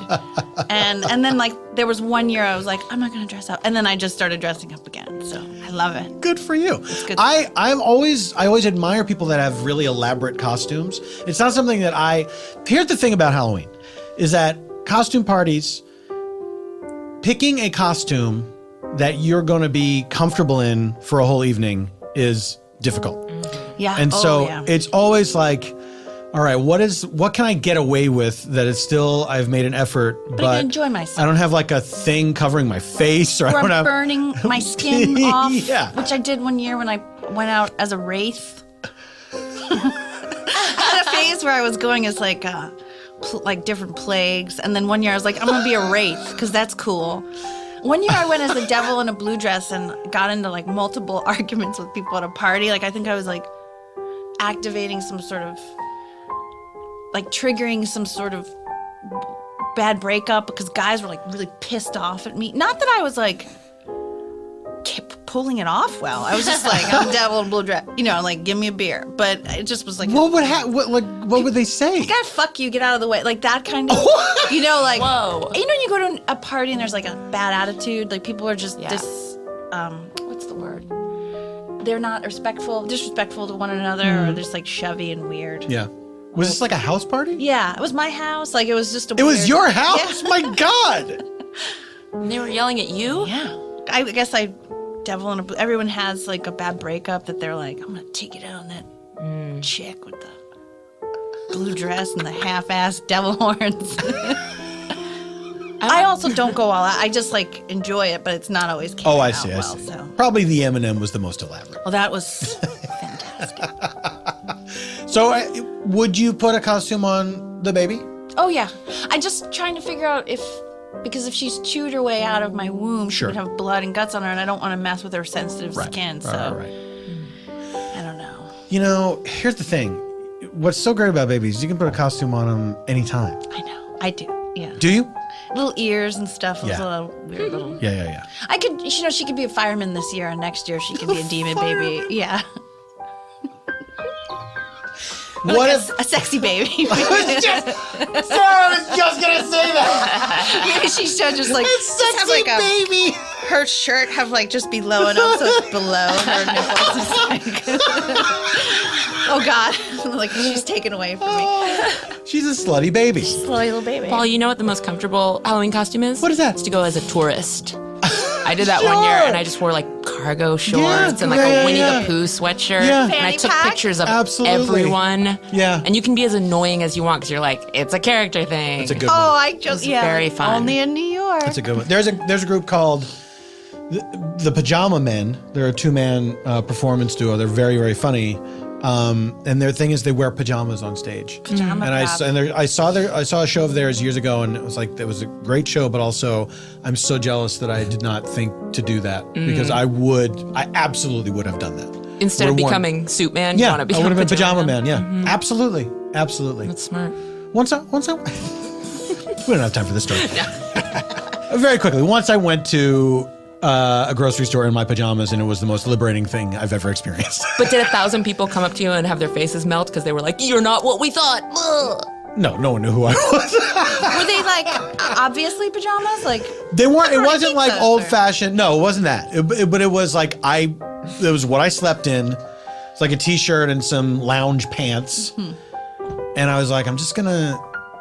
And then, like, there was one year I was like, I'm not gonna dress up, and then I just started dressing up again. So I love it. Good for you. good. I always admire people that have really elaborate costumes. It's not something that here's the thing about Halloween is that costume parties, picking a costume that you're going to be comfortable in for a whole evening is difficult. Yeah. And so it's always like, all right, what can I get away with that is still I've made an effort, but I can enjoy myself. I don't have like a thing covering my face or I Or don't I'm have burning my skin off, Yeah. which I did one year when I went out as a wraith. I had a phase where I was going as like different plagues, and then one year I was like, I'm gonna be a wraith because that's cool. One year I went as the devil in a blue dress and got into like multiple arguments with people at a party. Like I think I was like activating some sort of like triggering some sort of bad breakup because guys were like really pissed off at me. Not that I was like kept pulling it off well. I was just like, I'm devil in a blue dress, like give me a beer. But it just was like, what would they say? God, fuck you, get out of the way. Like that kind of, like, Whoa. When you go to a party and there's like a bad attitude, like people are just what's the word? They're not disrespectful to one another, or just like shovey and weird. Yeah. Was this like a house party? Yeah, it was my house. Like it was just a It was your house? Yeah. My God. And they were yelling at you? Yeah. I guess everyone has like a bad breakup that they're like, I'm gonna take it out on that chick with the blue dress and the half-assed devil horns. I also don't go all out. I just like enjoy it, but it's not always Oh, I out see. well, I see. So. Probably the M&M was the most elaborate. Well, that was fantastic. So, would you put a costume on the baby? Oh yeah, I'm just trying to figure out because if she's chewed her way out of my womb, she Sure. would have blood and guts on her, and I don't want to mess with her sensitive skin. So Right. I don't know. Here's the thing. What's so great about babies, you can put a costume on them anytime. I know. I do. Yeah. Do you? Little ears and stuff. Yeah. Those little weird little. Yeah. I could. She could be a fireman this year, and next year she could be a demon baby. Yeah. What Like if... a sexy baby? Sarah was just going to say that. Maybe she should just like just Sexy have like baby. her shirt have like just be low enough so it's below her nipples. It's like, oh God, like she's taken away from me. She's a slutty baby. Little baby. Paul, you know what the most comfortable Halloween costume is? What is that? It's to go as a tourist. I did that one year, and I just wore like cargo shorts and like yeah, a Winnie yeah. the Pooh sweatshirt. Yeah. And I Fanny took pack? pictures of Absolutely. everyone. Yeah. And you can be as annoying as you want because you're like, it's a character thing. That's a good Oh, one. I just very fun. Only in New York. That's a good one. There's a group called the Pajama Men. They're a two-man performance duo. They're very, very funny. And their thing is they wear pajamas on stage. Pajama And pop. I saw a show of theirs years ago, and it was a great show. But also, I'm so jealous that I did not think to do that because I absolutely would have done that. Instead of Would've worn- becoming Suit Man, you Yeah, want to I become would have been Pajama Man. Yeah, Mm-hmm. absolutely. That's smart. Once I we don't have time for this story. Very quickly. Once I went to a grocery store in my pajamas, and it was the most liberating thing I've ever experienced. But did 1,000 people come up to you and have their faces melt because they were like, "You're not what we thought"? Ugh. No one knew who I was. Were they like obviously pajamas? Like They weren't. It pepperoni wasn't like pizzas, old or- fashioned. No, it wasn't that. But it was like it was what I slept in. It's like a t-shirt and some lounge pants. And I was like, I'm just gonna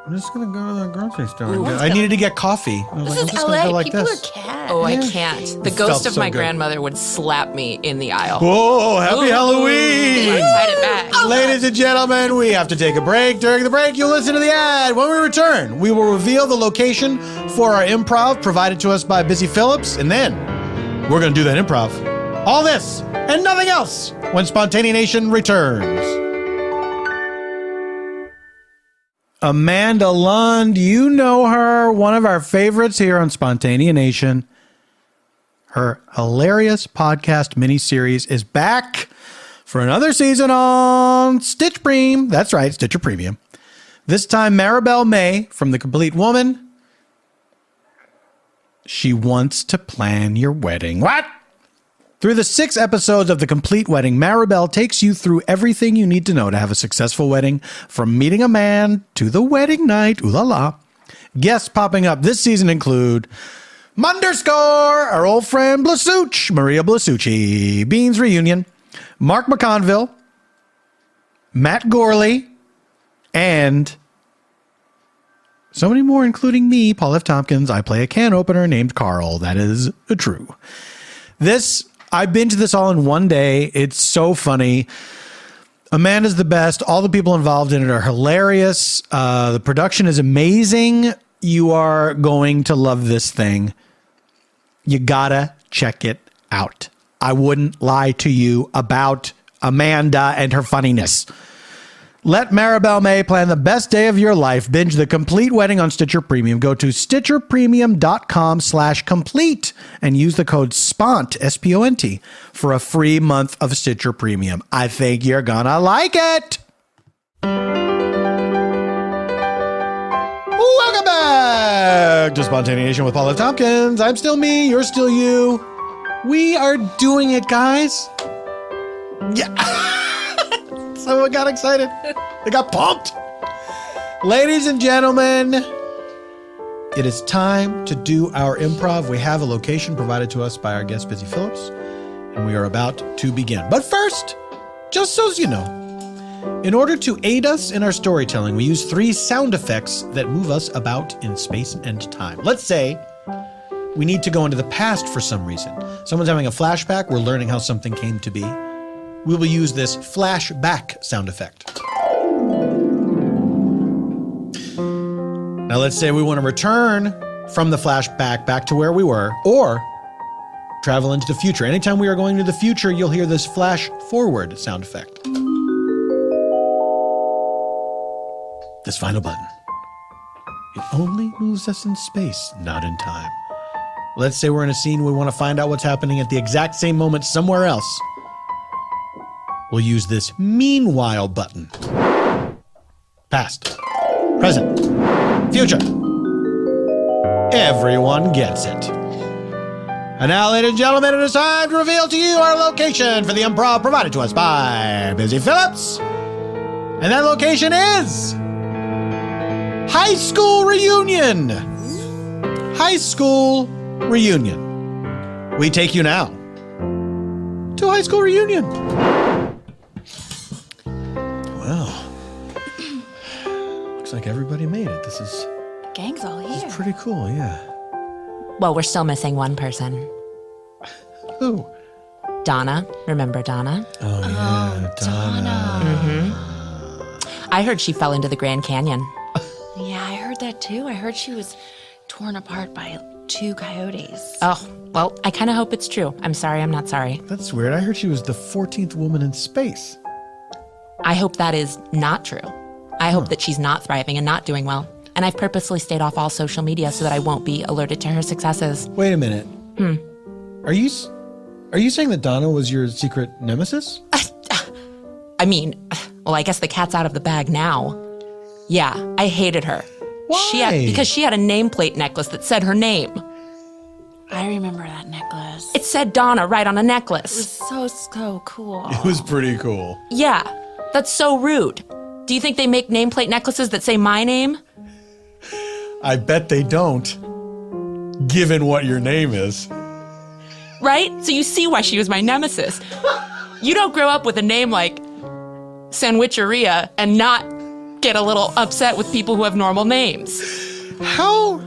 go to the grocery store. I needed to get coffee. I was This like, I'm is just gonna LA. go like People this. are cats. Oh, I can't. The It ghost felt of so my good. grandmother would slap me in the aisle. Whoa! Happy Ooh. Halloween! I tied it back. Ladies and gentlemen, we have to take a break. During the break, you'll listen to the ad. When we return, we will reveal the location for our improv provided to us by Busy Phillips, and then we're going to do that improv. All this and nothing else when Spontaneanation returns. Amanda Lund, you know her, one of our favorites here on Spontaneanation. Her hilarious podcast miniseries is back for another season on Stitch Premium. That's right, Stitcher Premium. This time, Maribel May from The Complete Woman. She wants to plan your wedding. What? Through the 6 episodes of The Complete Wedding, Maribel takes you through everything you need to know to have a successful wedding, from meeting a man to the wedding night. Ooh la la. Guests popping up this season include Munderscore, our old friend Blasucci, Maria Blasucci, Beans Reunion, Mark McConville, Matt Gorley, and so many more, including me, Paul F. Tompkins. I play a can opener named Carl. That is true. I binged this all in one day. It's so funny. Amanda's the best. All the people involved in it are hilarious. The production is amazing. You are going to love this thing. You gotta check it out. I wouldn't lie to you about Amanda and her funniness. Let Maribel May plan the best day of your life. Binge The Complete Wedding on Stitcher Premium. Go to stitcherpremium.com/complete and use the code SPONT, S-P-O-N-T, for a free month of Stitcher Premium. I think you're gonna like it. Welcome back to Spontaneation with Paul F. Tompkins. I'm still me. You're still you. We are doing it, guys. Yeah. Someone got excited. They got pumped. Ladies and gentlemen, it is time to do our improv. We have a location provided to us by our guest, Busy Phillips, and we are about to begin. But first, just so you know, in order to aid us in our storytelling, we use 3 sound effects that move us about in space and time. Let's say we need to go into the past for some reason. Someone's having a flashback. We're learning how something came to be. We will use this flashback sound effect. Now let's say we want to return from the flashback back to where we were, or travel into the future. Anytime we are going to the future, you'll hear this flash forward sound effect. This final button. It only moves us in space, not in time. Let's say we're in a scene we want to find out what's happening at the exact same moment somewhere else. We'll use this meanwhile button. Past, present, future. Everyone gets it. And now, ladies and gentlemen, it is time to reveal to you our location for the improv provided to us by Busy Phillips. And that location is High School Reunion. High School Reunion. We take you now to High School Reunion. Well, looks like everybody made it. This is Gang's all here. pretty cool, yeah. Well, we're still missing one person. Who? Donna. Remember Donna? Oh, yeah, Donna. I heard she fell into the Grand Canyon. Yeah, I heard that too. I heard she was torn apart by 2 coyotes. Oh, well, I kind of hope it's true. I'm sorry, I'm not sorry. That's weird. I heard she was the 14th woman in space. I hope that is not true. I hope that she's not thriving and not doing well. And I've purposely stayed off all social media so that I won't be alerted to her successes. Wait a minute. Are you saying that Donna was your secret nemesis? I mean, well, I guess the cat's out of the bag now. Yeah, I hated her. Why? Because she had a nameplate necklace that said her name. I I remember that necklace. It said Donna right on a necklace. So cool. It was pretty cool. Yeah, that's so rude. Do you think they make nameplate necklaces that say my name? I bet they don't, given what your name is. Right? So you see why she was my nemesis. You don't grow up with a name like Sandwicheria and not get a little upset with people who have normal names. How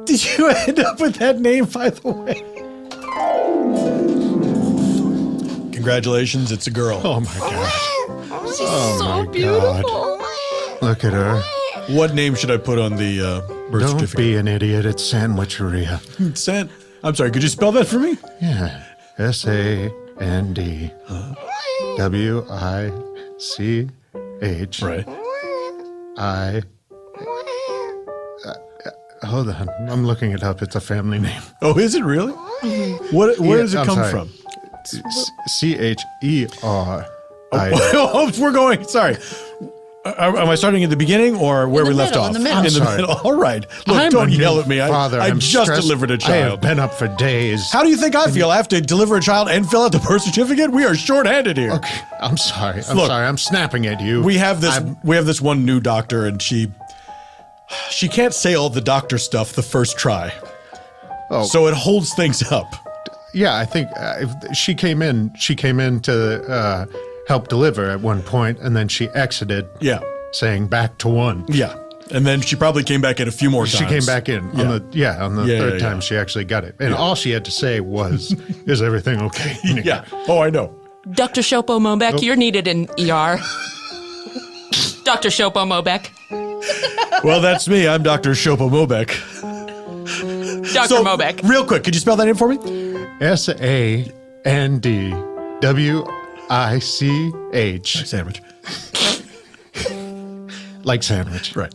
did you end up with that name, by the way? Congratulations, it's a girl. Oh my God. She's Oh so my beautiful. Look at her. What name should I put on the birth Don't certificate? be an idiot. It's Sandwicheria. I'm sorry, could you spell that for me? Yeah. SAND WICH Right. I. Hold on. I'm looking it up. It's a family name. Oh, is it really? Where does it I'm come sorry. from? CHERI. Oh, we're going. Sorry. Am I starting at the beginning or where we left off? in the middle. I'm sorry. All right. Look, I'm don't a yell new at me. Father. I I'm just stressed. delivered a I have child. been up for days. How do you think I feel? I have to deliver a child and fill out the birth certificate? We are short-handed here. Okay, I'm sorry. Look, I'm snapping at you. We have this one new doctor, and she can't say all the doctor stuff the first try. Oh. So it holds things up. Yeah, I think she came in. She came in to help deliver at one point, and then she exited. Yeah. Saying back to one. Yeah. And then she probably came back in a few more times. She came back in on the third time yeah. she actually got it, and all she had to say was, "Is everything okay?" Yeah. Oh, I know. Dr. Shopo Mobeck, you're needed in ER. Dr. Shopo Mobeck. Well, that's me. I'm Dr. Shopo Mobeck. Dr. Mobeck. Real quick, could you spell that name for me? SANDWICH. Sandwich. Like sandwich. Right.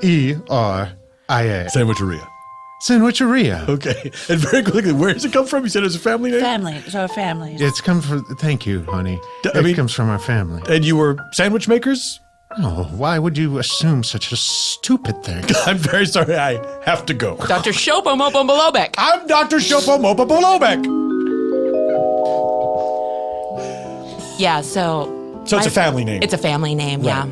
ERIA. Sandwicheria. Sandwicheria. Okay. And very quickly, where does it come from? You said it's a family name? Family. So family. It's come from. Thank you, honey. It comes from our family. And you were sandwich makers? Oh, why would you assume such a stupid thing? I'm very sorry. I have to go. Dr. Shopo Mobeck. I'm Dr. Shopo Mopa Bolobek. Yeah, so So it's a family name. it's a family name, yeah.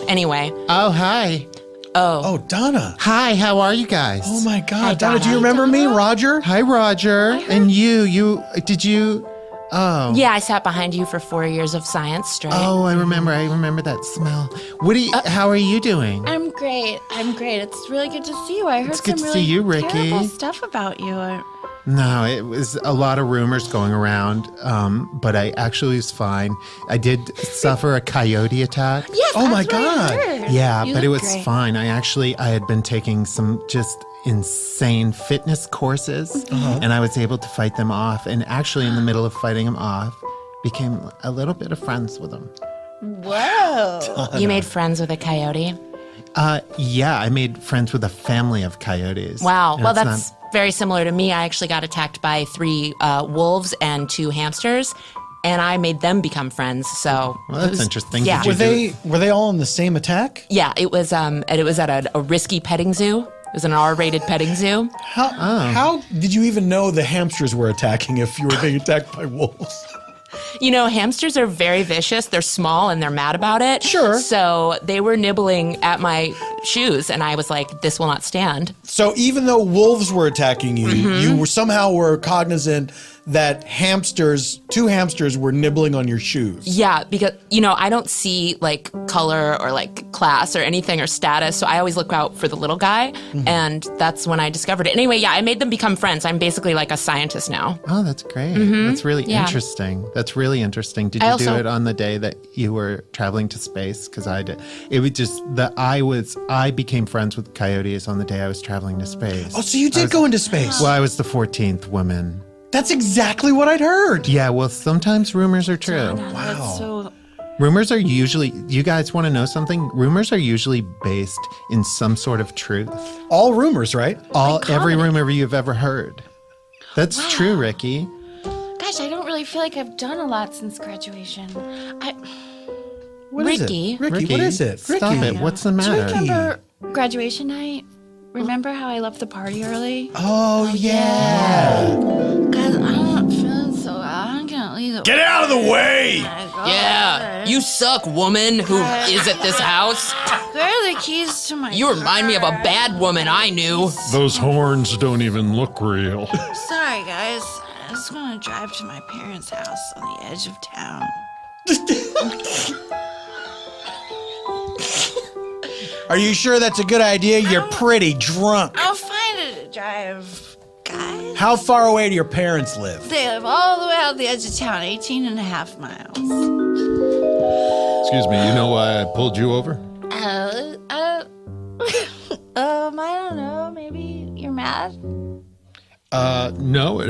Anyway. Oh, hi. Oh, Donna. Hi, how are you guys? Oh my God. Hi, Donna, do you Donna. remember me, Roger? Hi, Roger. And did you? Oh. Yeah, I sat behind you for 4 years of science straight. Oh, I remember that smell. How are you doing? I'm great. It's really good to see you. I heard It's good some to see really you, Ricky. terrible stuff about you. No, it was a lot of rumors going around, but I actually was fine. I did suffer a coyote attack. Yes. Oh my that's what I God. heard. Yeah, You but it look was great. fine. I had been taking some just insane fitness courses, and I was able to fight them off. And actually, in the middle of fighting them off, became a little bit of friends with them. Whoa. You made friends with a coyote? Yeah, I made friends with a family of coyotes. Wow. And Well, it's that's very similar to me. I actually got attacked by 3 wolves and 2 hamsters, and I made them become friends. So Well, that's interesting. Yeah. Did you Were they all in the same attack? Yeah, it was at a risky petting zoo. It was an R-rated petting zoo. How did you even know the hamsters were attacking if you were being attacked by wolves? You know, hamsters are very vicious. They're small and they're mad about it. Sure. So they were nibbling at my shoes, and I was like, this will not stand. So even though wolves were attacking you, you were cognizant that 2 hamsters were nibbling on your shoes. Yeah, because, you know, I don't see like color or like class or anything or status. So I always look out for the little guy. And that's when I discovered it. Anyway, yeah, I made them become friends. I'm basically like a scientist now. Oh, that's great. That's really Yeah. interesting. That's really interesting. Did I you do also- it on the day that you were traveling to space? Because I did. It was just that I became friends with coyotes on the day I was traveling to space. Oh, so you did go into space. Well, I was the 14th woman. That's exactly what I'd heard. Yeah, well, sometimes rumors are true. That's so. Rumors are usually, you guys want to know something? Rumors are usually based in some sort of truth. All rumors, right? Every rumor you've ever heard. That's true, Ricky. Gosh, I don't really feel like I've done a lot since graduation. What is Ricky. it? Ricky, what is it? Stop Ricky. it. What's the Do you matter? remember graduation night? Remember how I left the party early? Oh, yeah. Guys, I'm not feeling so well. I'm gonna leave. Get out of the way! Yeah, you suck, woman who is at this house. Where are the keys to my You remind me of a bad woman I knew. Those horns don't even look real. Sorry, guys. I just want to drive to my parents' house on the edge of town. Are you sure that's a good idea? You're pretty drunk. I'll find a drive, guys. How far away do your parents live? They live all the way out the edge of town, 18 and a half miles. Excuse me, you know why I pulled you over? I don't know. Maybe you're mad. No,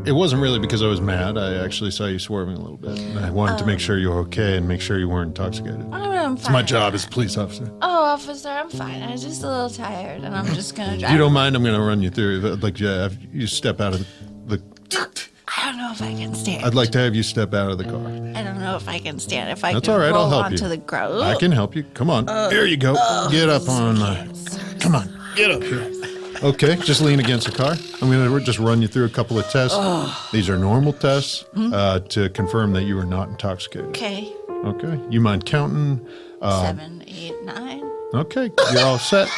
it wasn't really because I was mad. I actually saw you swerving a little bit. And I wanted to make sure you were okay and make sure you weren't intoxicated. I'm It's my fine. job as a police officer. Oh, officer, I'm fine. I'm just a little tired, and I'm just gonna If drive. you don't mind, I'm going to run you through. I'd like to have you step out of the. I don't know if I can stand. I'd like to have you step out of the car. I don't know if I can stand. If I That's can all right. roll I'll help onto you. the ground. I can help you. Come on. There you go. Get up on. Come on. Get up here. Okay, just lean against the car. I'm going to just run you through a couple of tests. These are normal tests to confirm that you are not intoxicated. Okay. Okay. You mind counting? 7, 8, 9. Okay, you're all set.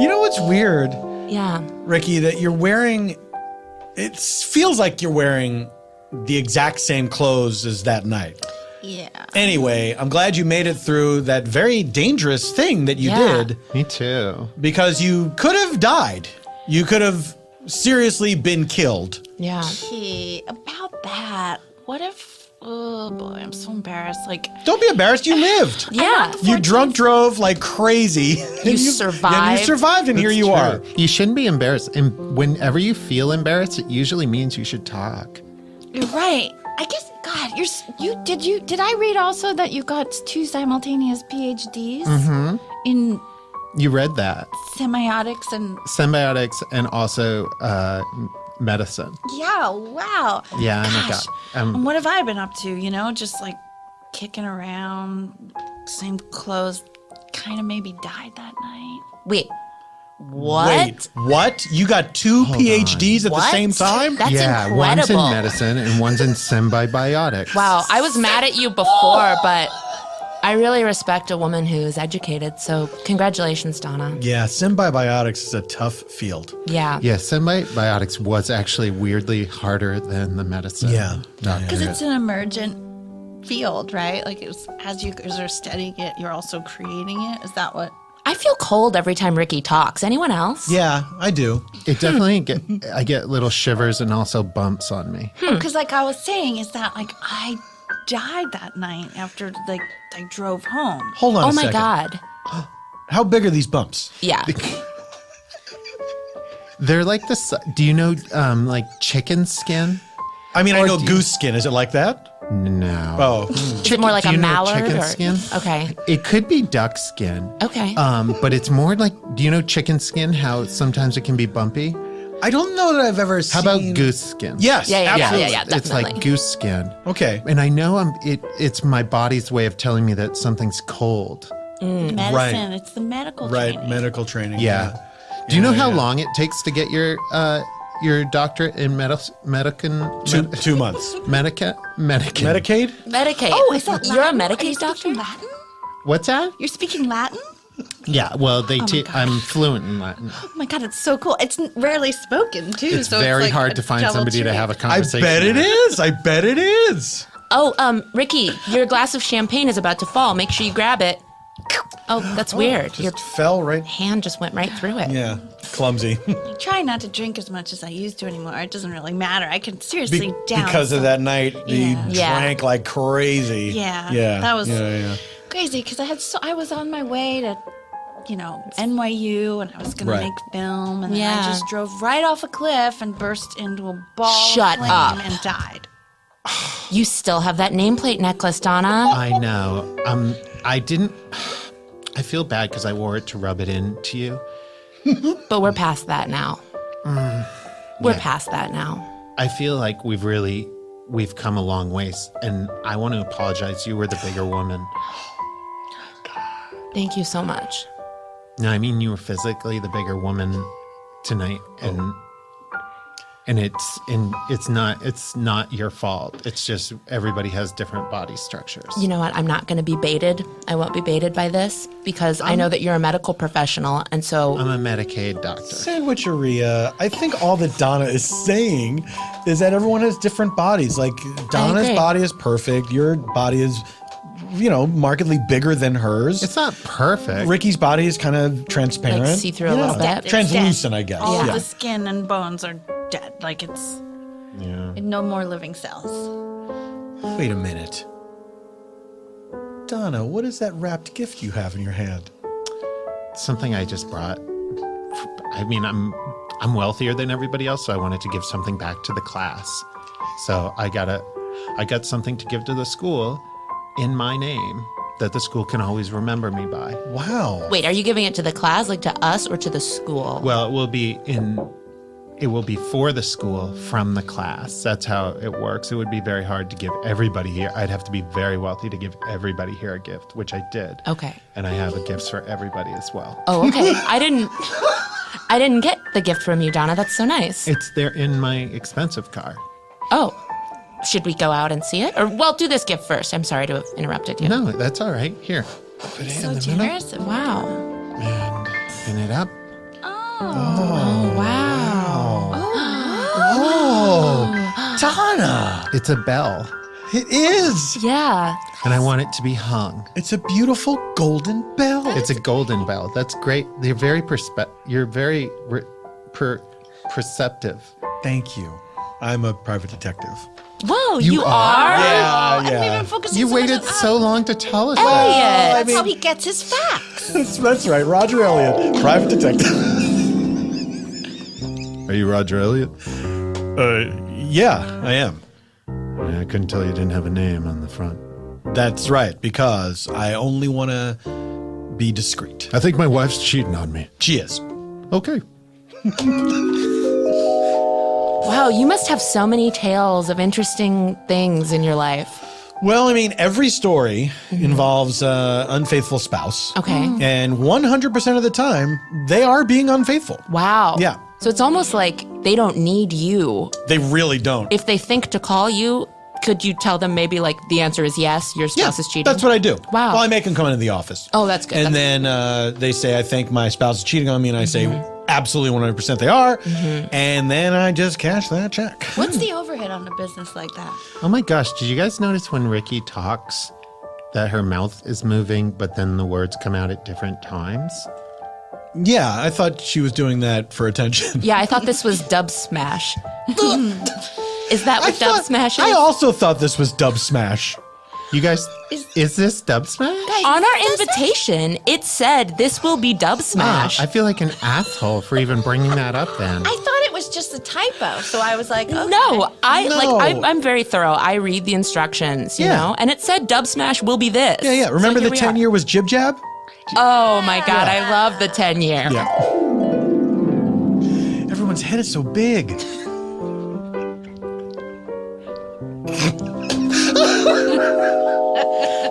You know what's weird, Yeah. Ricky, that you're wearing, it feels like you're wearing the exact same clothes as that night. Yeah. Anyway, I'm glad you made it through that very dangerous thing that you Yeah. did, Me too. because you could have died. You could have seriously been killed. Yeah. Okay, about that, what if, oh boy, I'm so embarrassed. Like, Don't be embarrassed, you lived. Yeah. You drunk drove like crazy. You And survived. you survived, and here you are. You shouldn't be embarrassed. And whenever you feel embarrassed, it usually means you should talk. you're right. I guess, God, did I read also that you got 2 simultaneous PhDs in You read that. semiotics and, Symbiotics and also medicine. yeah, wow. Yeah, oh my Gosh. God. And what have I been up to, just like kicking around, same clothes, kind of maybe died that night. Wait. What? Wait, what? You got 2 PhDs at the What? same time? That's yeah, incredible. one's in medicine and one's in symbiotics. Wow, I was mad at you before, but I really respect a woman who is educated. So congratulations, Donna. Yeah, symbiotics is a tough field. Yeah. Yeah, symbiotics was actually weirdly harder than the medicine. Yeah. Because it's an emergent field, right? Like, as you guys are studying it, you're also creating it. Is that what? I feel cold every time Ricky talks. Anyone else? Yeah, I do. It definitely I get little shivers and also bumps on me. Because, like I was saying, is that like I died that night after like I drove home. Hold on Oh a my second. God. How big are these bumps? Yeah. They're like this. Do you know like chicken skin? I mean, I know goose skin. Is it like that? No. Oh. Is it more like do a you know mallard? chicken or? skin? Okay. It could be duck skin. Okay. But it's more like, do you know chicken skin? How sometimes it can be bumpy? I don't know that I've ever seen. How about goose skin? Yes, Yeah, absolutely. yeah, It's definitely. like goose skin. Okay. And I know it's my body's way of telling me that something's cold. Medicine. Right. It's the medical Right, training. medical training. Yeah. Do you know how long it takes to get your doctorate in medicine? 2 months. Medicaid? Medicaid? Medicaid. Oh, is that You're a Latin? Are Medicaid you doctor? speaking Latin? What's that? You're speaking Latin? Yeah, well, gosh. I'm fluent in Latin. Oh my God, it's so cool. It's rarely spoken too. It's so very like hard a to find double somebody to treat. have a I conversation bet it with. is. I bet it is. Oh, Ricky, your glass of champagne is about to fall. Make sure you grab it. Oh, that's weird. Your Just fell right. hand just went right through it. Yeah, clumsy. I try not to drink as much as I used to anymore. It doesn't really matter. I can seriously down. Because of some- that night, you Yeah. drank like crazy. Yeah, Yeah. that was- Yeah. crazy because I was on my way to, NYU, and I was gonna Right. make film, and then Yeah. I just drove right off a cliff and burst into a ball Shut of flame up. and died. You still have that nameplate necklace, Donna. I know. I feel bad because I wore it to rub it into you. But we're past that now. We're past that now. I feel like we've come a long ways, and I want to apologize. You were the bigger woman. Thank you so much. No, I mean, you were physically the bigger woman tonight, and it's not your fault. It's just everybody has different body structures. You know what? I'm not going to be baited. I won't be baited by this because I know that you're a medical professional, and so I'm a Medicaid doctor. Sandwicheria. I think all that Donna is saying is that everyone has different bodies. Like Donna's agree. body is perfect. Your body is, markedly bigger than hers. It's not perfect. Ricky's body is kind of transparent. Like see-through a little bit. It's Translucent, dead. I guess. All Yeah. the skin and bones are dead. Like it's no more living cells. Wait a minute. Donna, what is that wrapped gift you have in your hand? Something I just brought. I mean, I'm wealthier than everybody else, so I wanted to give something back to the class. So I got something to give to the school in my name that the school can always remember me by. Wow. Wait, are you giving it to the class, like to us, or to the school? Well, it will be for the school from the class. That's how it works. It would be very hard to give everybody here. I'd have to be very wealthy to give everybody here a gift, which I did. Okay. And I have a gift for everybody as well. Oh, okay. I didn't get the gift from you, Donna. That's so nice. It's there in my expensive car. Oh, should we go out and see it? Or, well, do this gift first. I'm sorry to have interrupted you. No, that's all right. Here. Put it So in the generous. middle Wow. and pin it up. Oh, wow. Oh, Donna. It's a bell, It is. Yeah. and I want it to be hung. It's a beautiful golden bell. It's a golden bell. That's great. You're very perceptive. Thank you. I'm a private detective. Whoa, you are? Yeah, I didn't even focus You so much waited on so long to tell us that. Elliot. That's how he gets his facts. That's right. Roger Elliott, private detective. Are you Roger Elliott? Yeah, I am. Yeah, I couldn't tell you didn't have a name on the front. That's right, because I only want to be discreet. I think my wife's cheating on me. She is. Okay. Wow, you must have so many tales of interesting things in your life. Well, I mean, every story involves an unfaithful spouse. Okay. And 100% of the time, they are being unfaithful. Wow. Yeah. So it's almost like they don't need you. They really don't. If they think to call you, could you tell them maybe like the answer is yes, your spouse is cheating? That's what I do. Wow. Well, I make them come into the office. Oh, that's good. And That's then they say, I think my spouse is cheating on me. And I say, absolutely 100% they are. And then I just cash that check. What's the overhead on a business like that? Oh my gosh, did you guys notice when Ricky talks that her mouth is moving, but then the words come out at different times? Yeah, I thought she was doing that for attention. Yeah, I thought this was Dub Smash. Is that what Dub Smash is? I also thought this was Dub Smash. You guys, is this Dub Smash? On our invitation, it said this will be Dub Smash. I feel like an asshole for even bringing that up then. I thought it was just a typo, so I was like, okay. No, No. I'm very thorough. I read the instructions, you Yeah. know, and it said Dub Smash will be this. Yeah. Remember So here the we are. 10-year was Jib Jab? Oh my God, I love the 10-year. Yeah. Everyone's head is so big.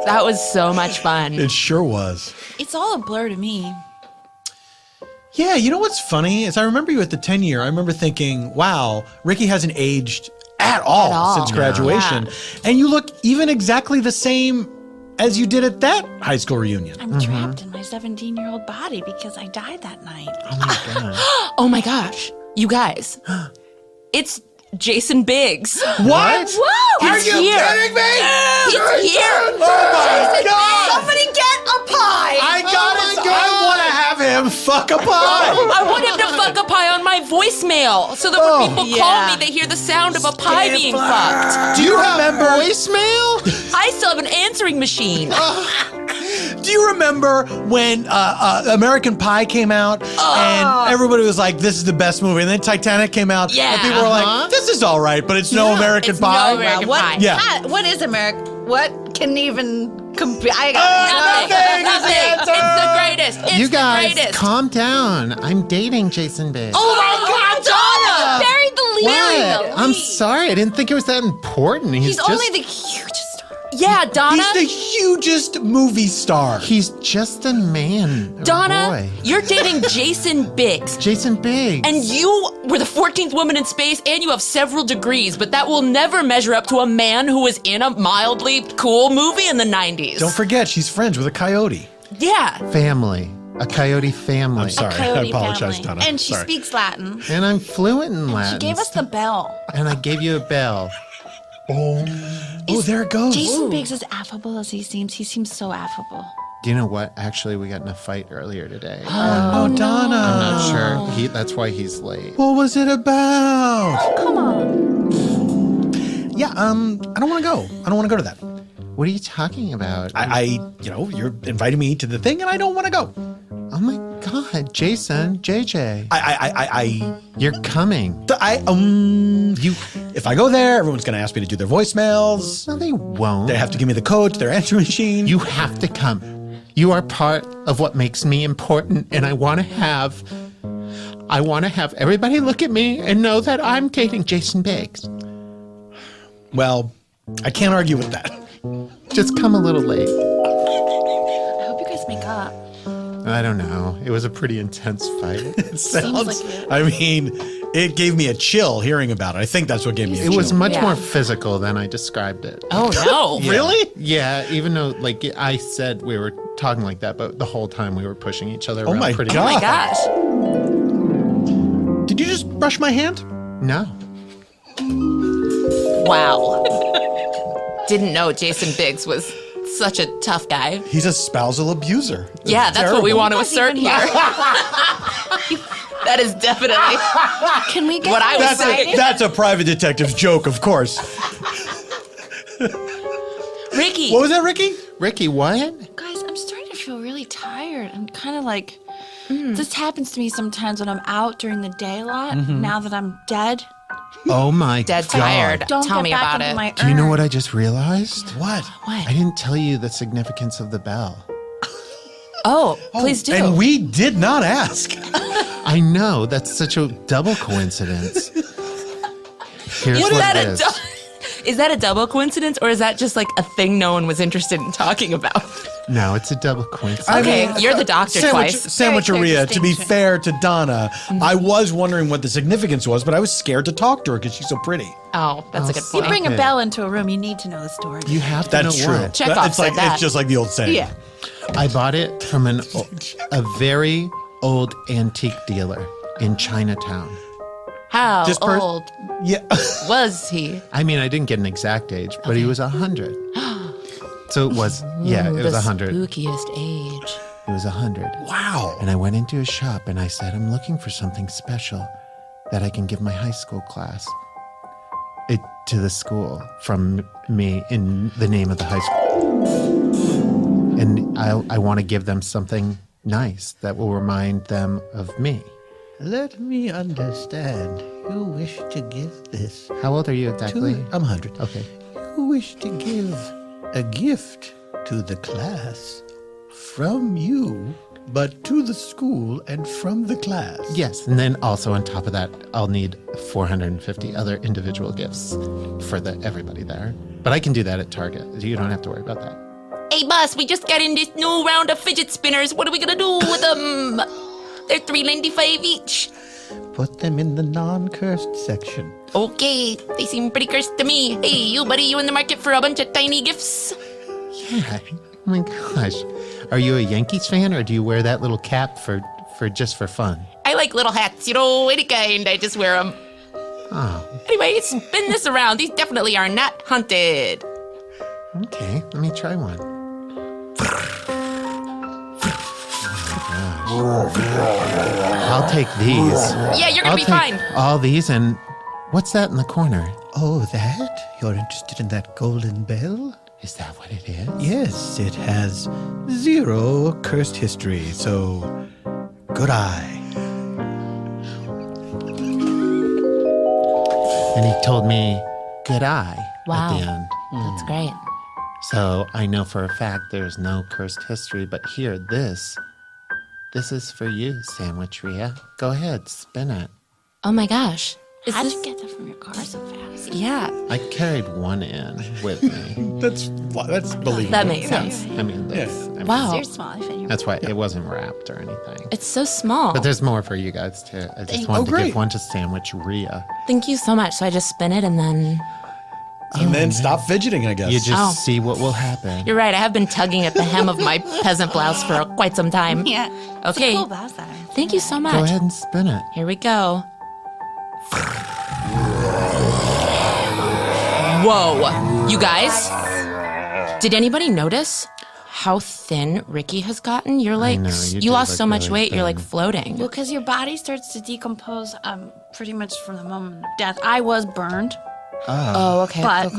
That was so much fun. It sure was. It's all a blur to me. Yeah, you know what's funny is I remember you at the 10-year. I remember thinking, wow, Ricky hasn't aged at all since graduation. Yeah. And you look even exactly the same as you did at that high school reunion. I'm trapped in my 17-year-old body because I died that night. Oh my gosh, you guys, it's Jason Biggs. What? Whoa! Are He's you here. kidding me? He's here. Oh my God! Somebody get a pie! I got it. I want to have him fuck a pie. I want him to fuck a pie on my voicemail so that when people call me, they hear the sound of a pie being fucked. Do you remember? Voicemail? I still have an answering machine. Do you remember when American Pie came out and everybody was like, "This is the best movie," and then Titanic came out, Yeah, and people were like, "This is all right, but it's no American it's Pie." no American What? Pie. Yeah. What is America? What can even compare? I got Nothing. Nothing is the It's the greatest. It's You guys, the greatest. calm down. I'm dating Jason Biggs. Oh my God, Donna! buried the lead. What? I'm sorry. I didn't think it was that important. He's just... only the cutest. Yeah, Donna. He's the hugest movie star. He's just a man. or Donna, boy. you're dating Jason Biggs. Jason Biggs. And you were the 14th woman in space, and you have several degrees, but that will never measure up to a man who was in a mildly cool movie in the 90s. Don't forget, she's friends with a coyote. Yeah. family. A coyote family. I'm sorry. I Coyote apologize, family. Donna. And she Sorry. speaks Latin. And I'm fluent in Latin. She gave us the bell. And I gave you a bell. Oh, there it goes. Jason Biggs is affable as he seems. He seems so affable. Do you know what? Actually, we got in a fight earlier today. Oh, Donna. I'm not sure. That's why he's late. What was it about? Come on. Yeah, I don't want to go. I don't want to go to that. What are you talking about? You're inviting me to the thing, and I don't want to go. Oh my God, Jason, JJ, I you're coming. If I go there, everyone's going to ask me to do their voicemails. No, they won't. They have to give me the code to their answering machine. You have to come. You are part of what makes me important, and I want to have everybody look at me and know that I'm dating Jason Biggs. Well, I can't argue with that. Just come a little late. I hope you guys make up. I don't know. It was a pretty intense fight. Sounds, like it. I mean, it gave me a chill hearing about it. I think that's what gave me a It chill. was much Yeah. more physical than I described it. Oh, no. Really? Yeah, even though like I said we were talking like that, but the whole time we were pushing each other around my pretty God. Oh, my gosh. Did you just brush my hand? No. Wow. Didn't know Jason Biggs was such a tough guy. He's a spousal abuser. Yeah, that's what we terrible. want to assert here. That is definitely Can we get what I was saying. That's a private detective's joke, of course. Ricky. What was that, Ricky? Ricky, what? Guys, I'm starting to feel really tired. I'm kind of like, this happens to me sometimes when I'm out during the day a lot. Now that I'm dead, Oh my Dead God. tired. don't Tell get me back about into it. my Do you know urn. what I just realized? What? What? I didn't tell you the significance of the bell. Oh, please do. And we did not ask. I know, that's such a double coincidence. Here's what that it a is. Is that a double coincidence, or is that just like a thing no one was interested in talking about? No, it's a double coincidence. Okay, you're the doctor twice. Sandwicheria, to be distinction. fair to Donna, I was wondering what the significance was, but I was scared to talk to her because she's so pretty. Oh, that's a good You point. bring a Okay. bell into a room, you need to know the story. You have to That's know true. what. Chekhov It's like said that. it's just like the old saying. Yeah. I bought it from a very old antique dealer in Chinatown. How This per- old Yeah. was he? I mean, I didn't get an exact age, but he was 100. So it was, it was 100. The spookiest age. It was 100. Wow. And I went into his shop and I said, I'm looking for something special that I can give my high school class. To the school from me in the name of the high school. And I want to give them something nice that will remind them of me. Let me understand. You wish to give this How old are you exactly? I'm 100. Okay. You wish to give a gift to the class from you, but to the school and from the class. Yes, and then also on top of that, I'll need 450 other individual gifts for everybody there. But I can do that at Target. You don't have to worry about that. Hey, boss, we just got in this new round of fidget spinners. What are we gonna do with them? They're $3.95 each. Put them in the non-cursed section. Okay, they seem pretty cursed to me. Hey, you buddy, you in the market for a bunch of tiny gifts? Yeah. Oh my gosh. Are you a Yankees fan or do you wear that little cap for just for fun? I like little hats, any kind. I just wear them. Oh, Anyway, spin this around. These definitely are not haunted. okay. Let me try one. I'll take these. Yeah, you're gonna I'll be take fine. all these and what's that in the corner? Oh, that? You're interested in that golden bell? Is that what it is? Yes, it has 0 cursed history, so good eye. And he told me good eye Wow. at the end. That's great. So I know for a fact there's no cursed history, but here, this is for you, Sandwicheria. Go ahead, spin it. Oh my gosh. How'd you get that from your car so fast? Yeah, I carried one in with me. That's believable. that makes sense. I mean, Wow. You're small. I fit your that's why it wasn't wrapped or anything. It's so small. But there's more for you guys too. I just wanted to great. give one to Sandwich Rhea. Thank you so much. So I just spin it and then And then stop fidgeting, I guess. You just Oh. see what will happen. you're right. I have been tugging at the hem of my peasant blouse for quite some time. Yeah. Okay. It's a cool blouse pattern. Thank you so much. Go ahead and spin it. Here we go. Whoa. You guys, did anybody notice how thin Ricky has gotten? You're like, know, you, you do lost look so much really weight, you're like thin. floating. Well, because your body starts to decompose pretty much from the moment of death. I was burned, Oh, okay. but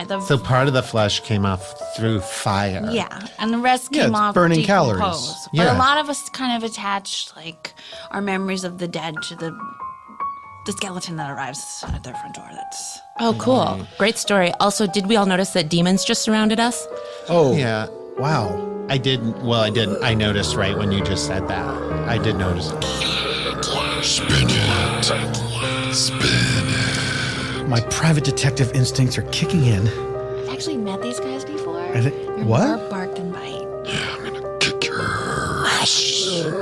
Go. So part of the flesh came off through fire. yeah, and the rest Yeah, came it's off burning decomposed. calories. But Yeah. a lot of us kind of attach like our memories of the dead to the skeleton that arrives at their front door. That's Oh, cool. Great story. Also, did we all notice that demons just surrounded us? Oh, Yeah. wow. I didn't. Well, I didn't. I noticed right when you just said that. I did notice it. My private detective instincts are kicking in. I've actually met these guys before. They're what? More bark than bite.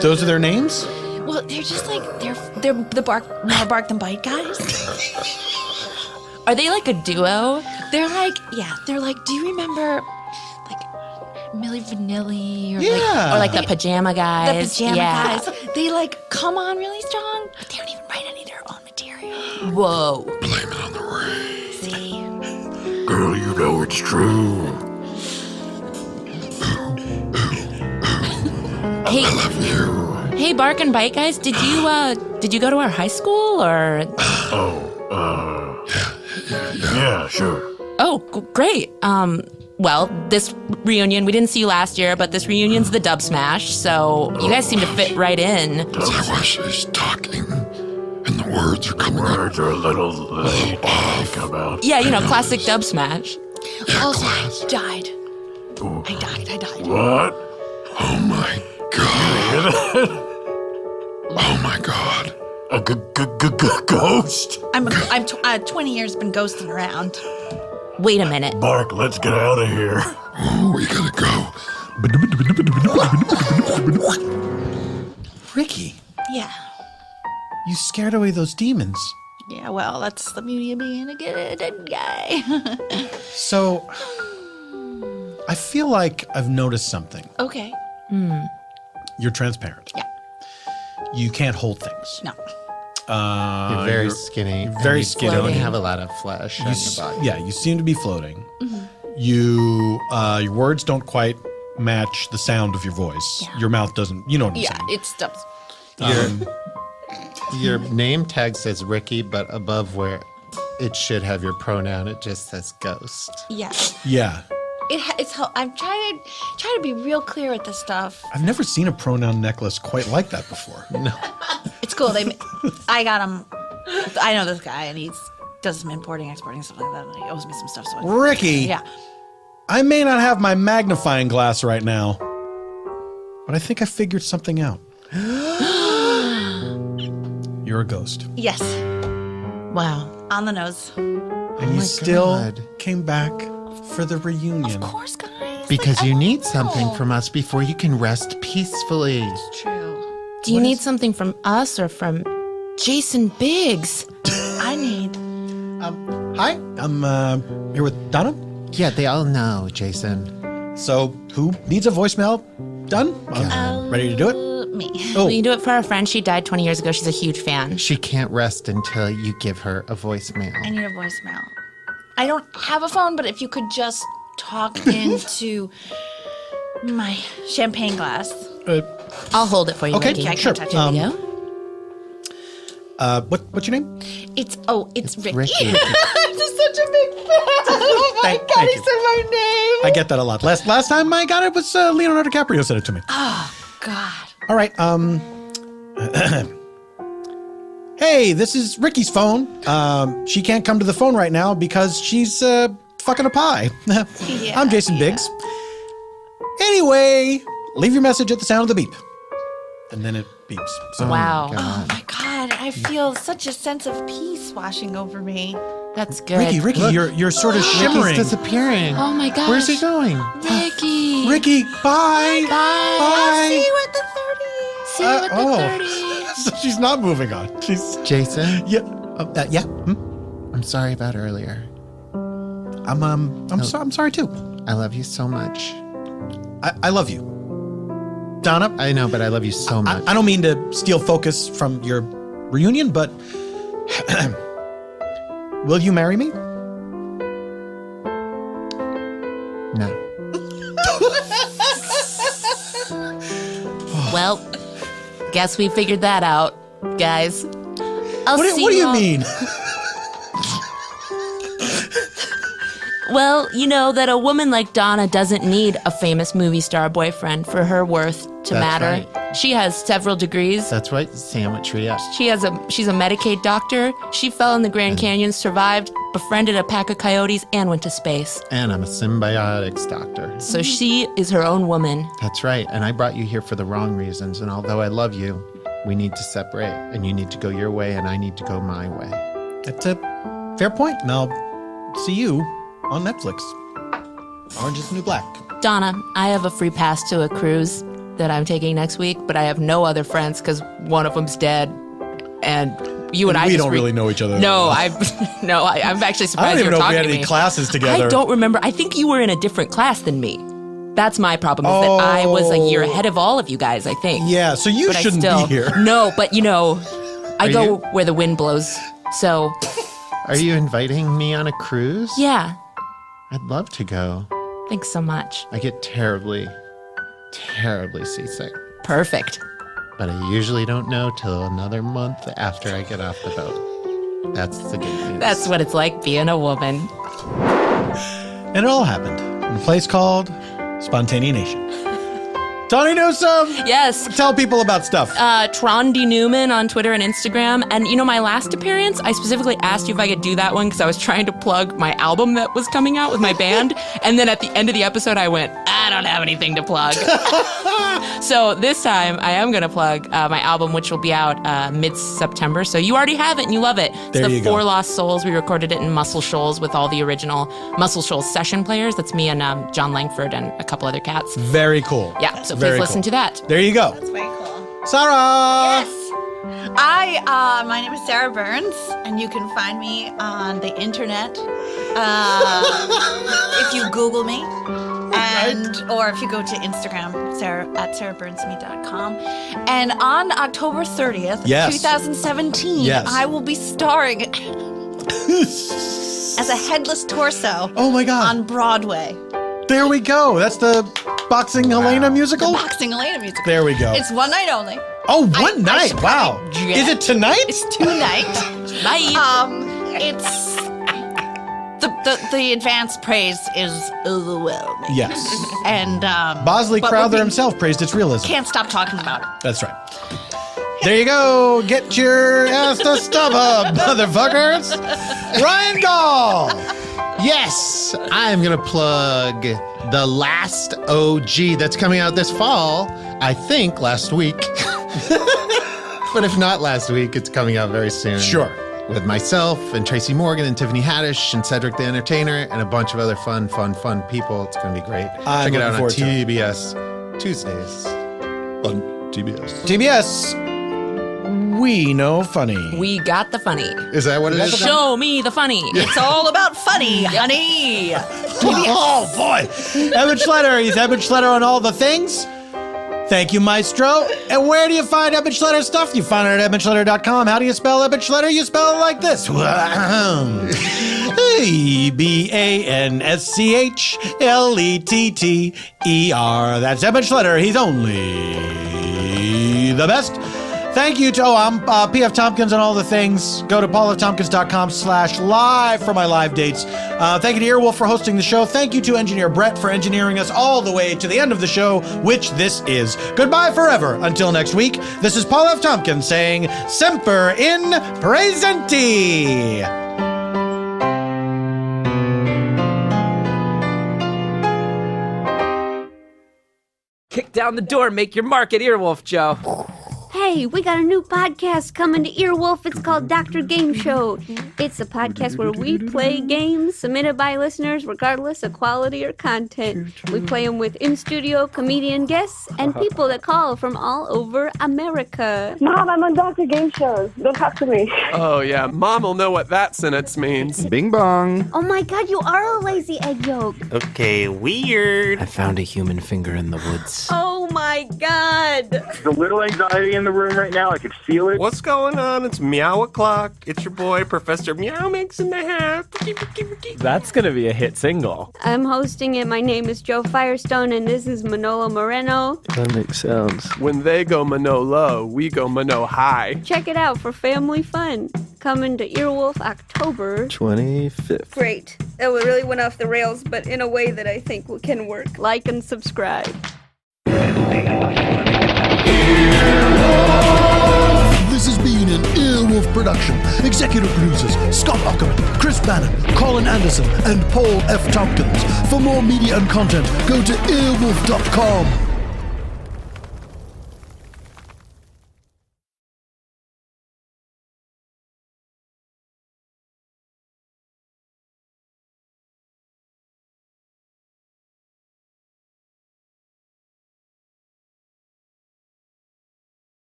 Those are their names? Well, they're just like they're the more bark than bite guys. Are they like a duo? They're like do you remember like Milli Vanilli or Yeah. Or like the pajama the guys? pajama Yeah. guys? They like come on really strong, but they don't even write any of their own material. Whoa. See? Girl, you know it's true. Hey, hey, bark and bite guys, did you go to our high school or? Yeah, sure. Oh, great. Well, this reunion, we didn't see you last year, but this reunion's the Dub Smash, so you guys seem to fit right in. She's talking, and the words are coming out. Words are a little late to come out. Yeah, you know, classic Dub Smash. Also, I died. I died. What? Oh my god! Oh my god! A ghost? I'm 20 years been ghosting around. Wait a minute. Bark, let's get out of here. Oh, we gotta go. Ricky, Yeah. you scared away those demons. Yeah, well, that's the beauty of being a good guy. So, I feel like I've noticed something. Okay. You're transparent. Yeah. You can't hold things. No. You're very skinny. and very you skinny. don't have a lot of flesh on your body. Yeah, you seem to be floating. You, your words don't quite match the sound of your voice. Yeah. Your mouth doesn't. You know what I'm Yeah, saying? it's dubs. Your name tag says Ricky, but above where it should have your pronoun, it just says ghost. Yeah. Yeah. I'm trying to be real clear with this stuff. I've never seen a pronoun necklace quite like that before. No. It's cool. I got him. I know this guy, and he does some importing, exporting, stuff like that. And he owes me some stuff. So Ricky, yeah. I may not have my magnifying glass right now, but I think I figured something out. You're a ghost. Yes. Wow. On the nose. And you still God. came back for the reunion. Of course, guys. Because you need something from. from us before you can rest peacefully. True. Do you need something from us or from Jason Biggs? I need. Hi, I'm here with Donna. Yeah, they all know, Jason. So, who needs a voicemail done? I'm ready to do it. Me. Will you do it for our friend? She died 20 years ago. She's a huge fan. She can't rest until you give her a voicemail. I need a voicemail. I don't have a phone, but if you could just talk into my champagne glass. I'll hold it for you. Okay, Ricky. I sure. can't touch Here it. we go. What's your name? It's Ricky. Ricky. I'm just such a big fan. Oh my Thank god, he you. said my name. I get that a lot. Last time I got it was Leonardo DiCaprio said it to me. God. All right. Hey, this is Ricky's phone. She can't come to the phone right now because she's fucking a pie. I'm Jason Biggs. Anyway, leave your message at the sound of the beep. And then it beeps. So Wow. Oh my god. God, I feel such a sense of peace washing over me. That's good. Ricky, you're sort of shimmering. He's disappearing. Oh my gosh. Where's he going? Ricky. Ricky, bye. I'll see Bye. you at the 30s. See you at the 30s. So she's not moving on. She's Jason, yeah. Yeah. I'm sorry about earlier. I'm sorry too. I love you so much. I love you, Donna. I know, but I love you so much. I don't mean to steal focus from your reunion, but will you marry me? No. Well, guess we figured that out, guys. What do you mean? Well, you know that a woman like Donna doesn't need a famous movie star boyfriend for her worth to That's matter. right. She has several degrees. That's right, sandwicheria. She's a Medicaid doctor. She fell in the Grand Canyon, survived, befriended a pack of coyotes, and went to space. And I'm a symbiotics doctor. So she is her own woman. That's right. And I brought you here for the wrong reasons. And although I love you, we need to separate. And you need to go your way, and I need to go my way. That's a fair point, and I'll see you on Netflix. Orange is the New Black. Donna, I have a free pass to a cruise that I'm taking next week, but I have no other friends because one of them's dead. And you and I we just don't really know each other. No, I'm actually I surprised don't even you're know if talking we had to any me. classes together. I don't remember. I think you were in a different class than me. That's my problem, is that I was a year ahead of all of you guys, I think. Yeah, so you But I shouldn't still, be here. No, but I Are go you- where the wind blows. So, Are you inviting me on a cruise? yeah. I'd love to go. Thanks so much. I get terribly, terribly seasick. Perfect. But I usually don't know till another month after I get off the boat. That's the good news. That's what it's like being a woman. And it all happened in a place called Spontaneanation. Tawny Newsome! Yes. Tell people about stuff. Tawny Newman on Twitter and Instagram. And my last appearance, I specifically asked you if I could do that one because I was trying to plug my album that was coming out with my band. And then at the end of the episode, I went, I don't have anything to plug. So this time, I am going to plug my album, which will be out mid-September. So you already have it and you love it. It's There the you go. Four Lost Souls. We recorded it in Muscle Shoals with all the original Muscle Shoals session players. That's me and John Langford and a couple other cats. Very cool. Yeah, so Very please listen cool. to that. There you go. That's very cool. Sarah! Yes. My name is Sarah Burns, and you can find me on the internet if you Google me, or if you go to Instagram, sarahburnsme.com. And on October 30th, Yes. 2017, Yes. I will be starring as a headless torso Oh my God. on Broadway. There we go. That's the Boxing Helena musical? Boxing Elena musical. There we go. It's one night only. Oh, one I night. should Wow. probably- Is it tonight? It's tonight. Bye. It's the advanced praise is overwhelming. Yes. And Bosley but Crowther we himself praised its realism. can't stop talking about it. That's right. There you go. Get your ass to StubHub, motherfuckers. Ryan Gaul. Yes, I'm going to plug The Last OG that's coming out this fall. I think last week. But if not last week, it's coming out very soon. Sure. With myself and Tracy Morgan and Tiffany Haddish and Cedric the Entertainer and a bunch of other fun people. It's going to be great. I'm Check it looking out on forward to it. TBS Tuesdays. On TBS. TBS. We know funny. We got the funny. Is that what it is? Show me the funny. It's all about funny, honey. Oh, boy. Eban Schletter. He's Eban Schletter on all the things. Thank you, Maestro. And where do you find Eban Schletter stuff? You find it at ebanschletter.com. How do you spell Eban Schletter? You spell it like this. EbanSchetter. That's Eban Schletter. He's only the best. Thank you to, I'm PF Tompkins on all the things. Go to paulftompkins.com/live for my live dates. Thank you to Earwolf for hosting the show. Thank you to engineer Brett for engineering us all the way to the end of the show, which this is. Goodbye forever. Until next week, this is Paul F. Tompkins saying, Semper in Presenti. Kick down the door, make your mark at Earwolf, Joe. Hey, we got a new podcast coming to Earwolf. It's called Dr. Game Show. It's a podcast where we play games submitted by listeners regardless of quality or content. We play them with in-studio comedian guests and people that call from all over America. Mom, I'm on Dr. Game Show. Don't talk to me. Oh, yeah. Mom will know what that sentence means. Bing bong. Oh my God, you are a lazy egg yolk. Okay, weird. I found a human finger in the woods. Oh my God. There's a little anxiety in the room right now. I could feel it. What's going on? It's meow o'clock. It's your boy, Professor Meow Mix in the house. That's gonna be a hit single. I'm hosting it. My name is Joe Firestone, and this is Manolo Moreno. That makes sense. When they go Mano low, we go Mano high. Check it out for family fun. Coming to Earwolf October 25th. Great. That really went off the rails, but in a way that I think can work. Like and subscribe. This has been an Earwolf production. Executive producers Scott Ackerman, Chris Bannon, Colin Anderson, and Paul F. Tompkins. For more media and content, go to earwolf.com.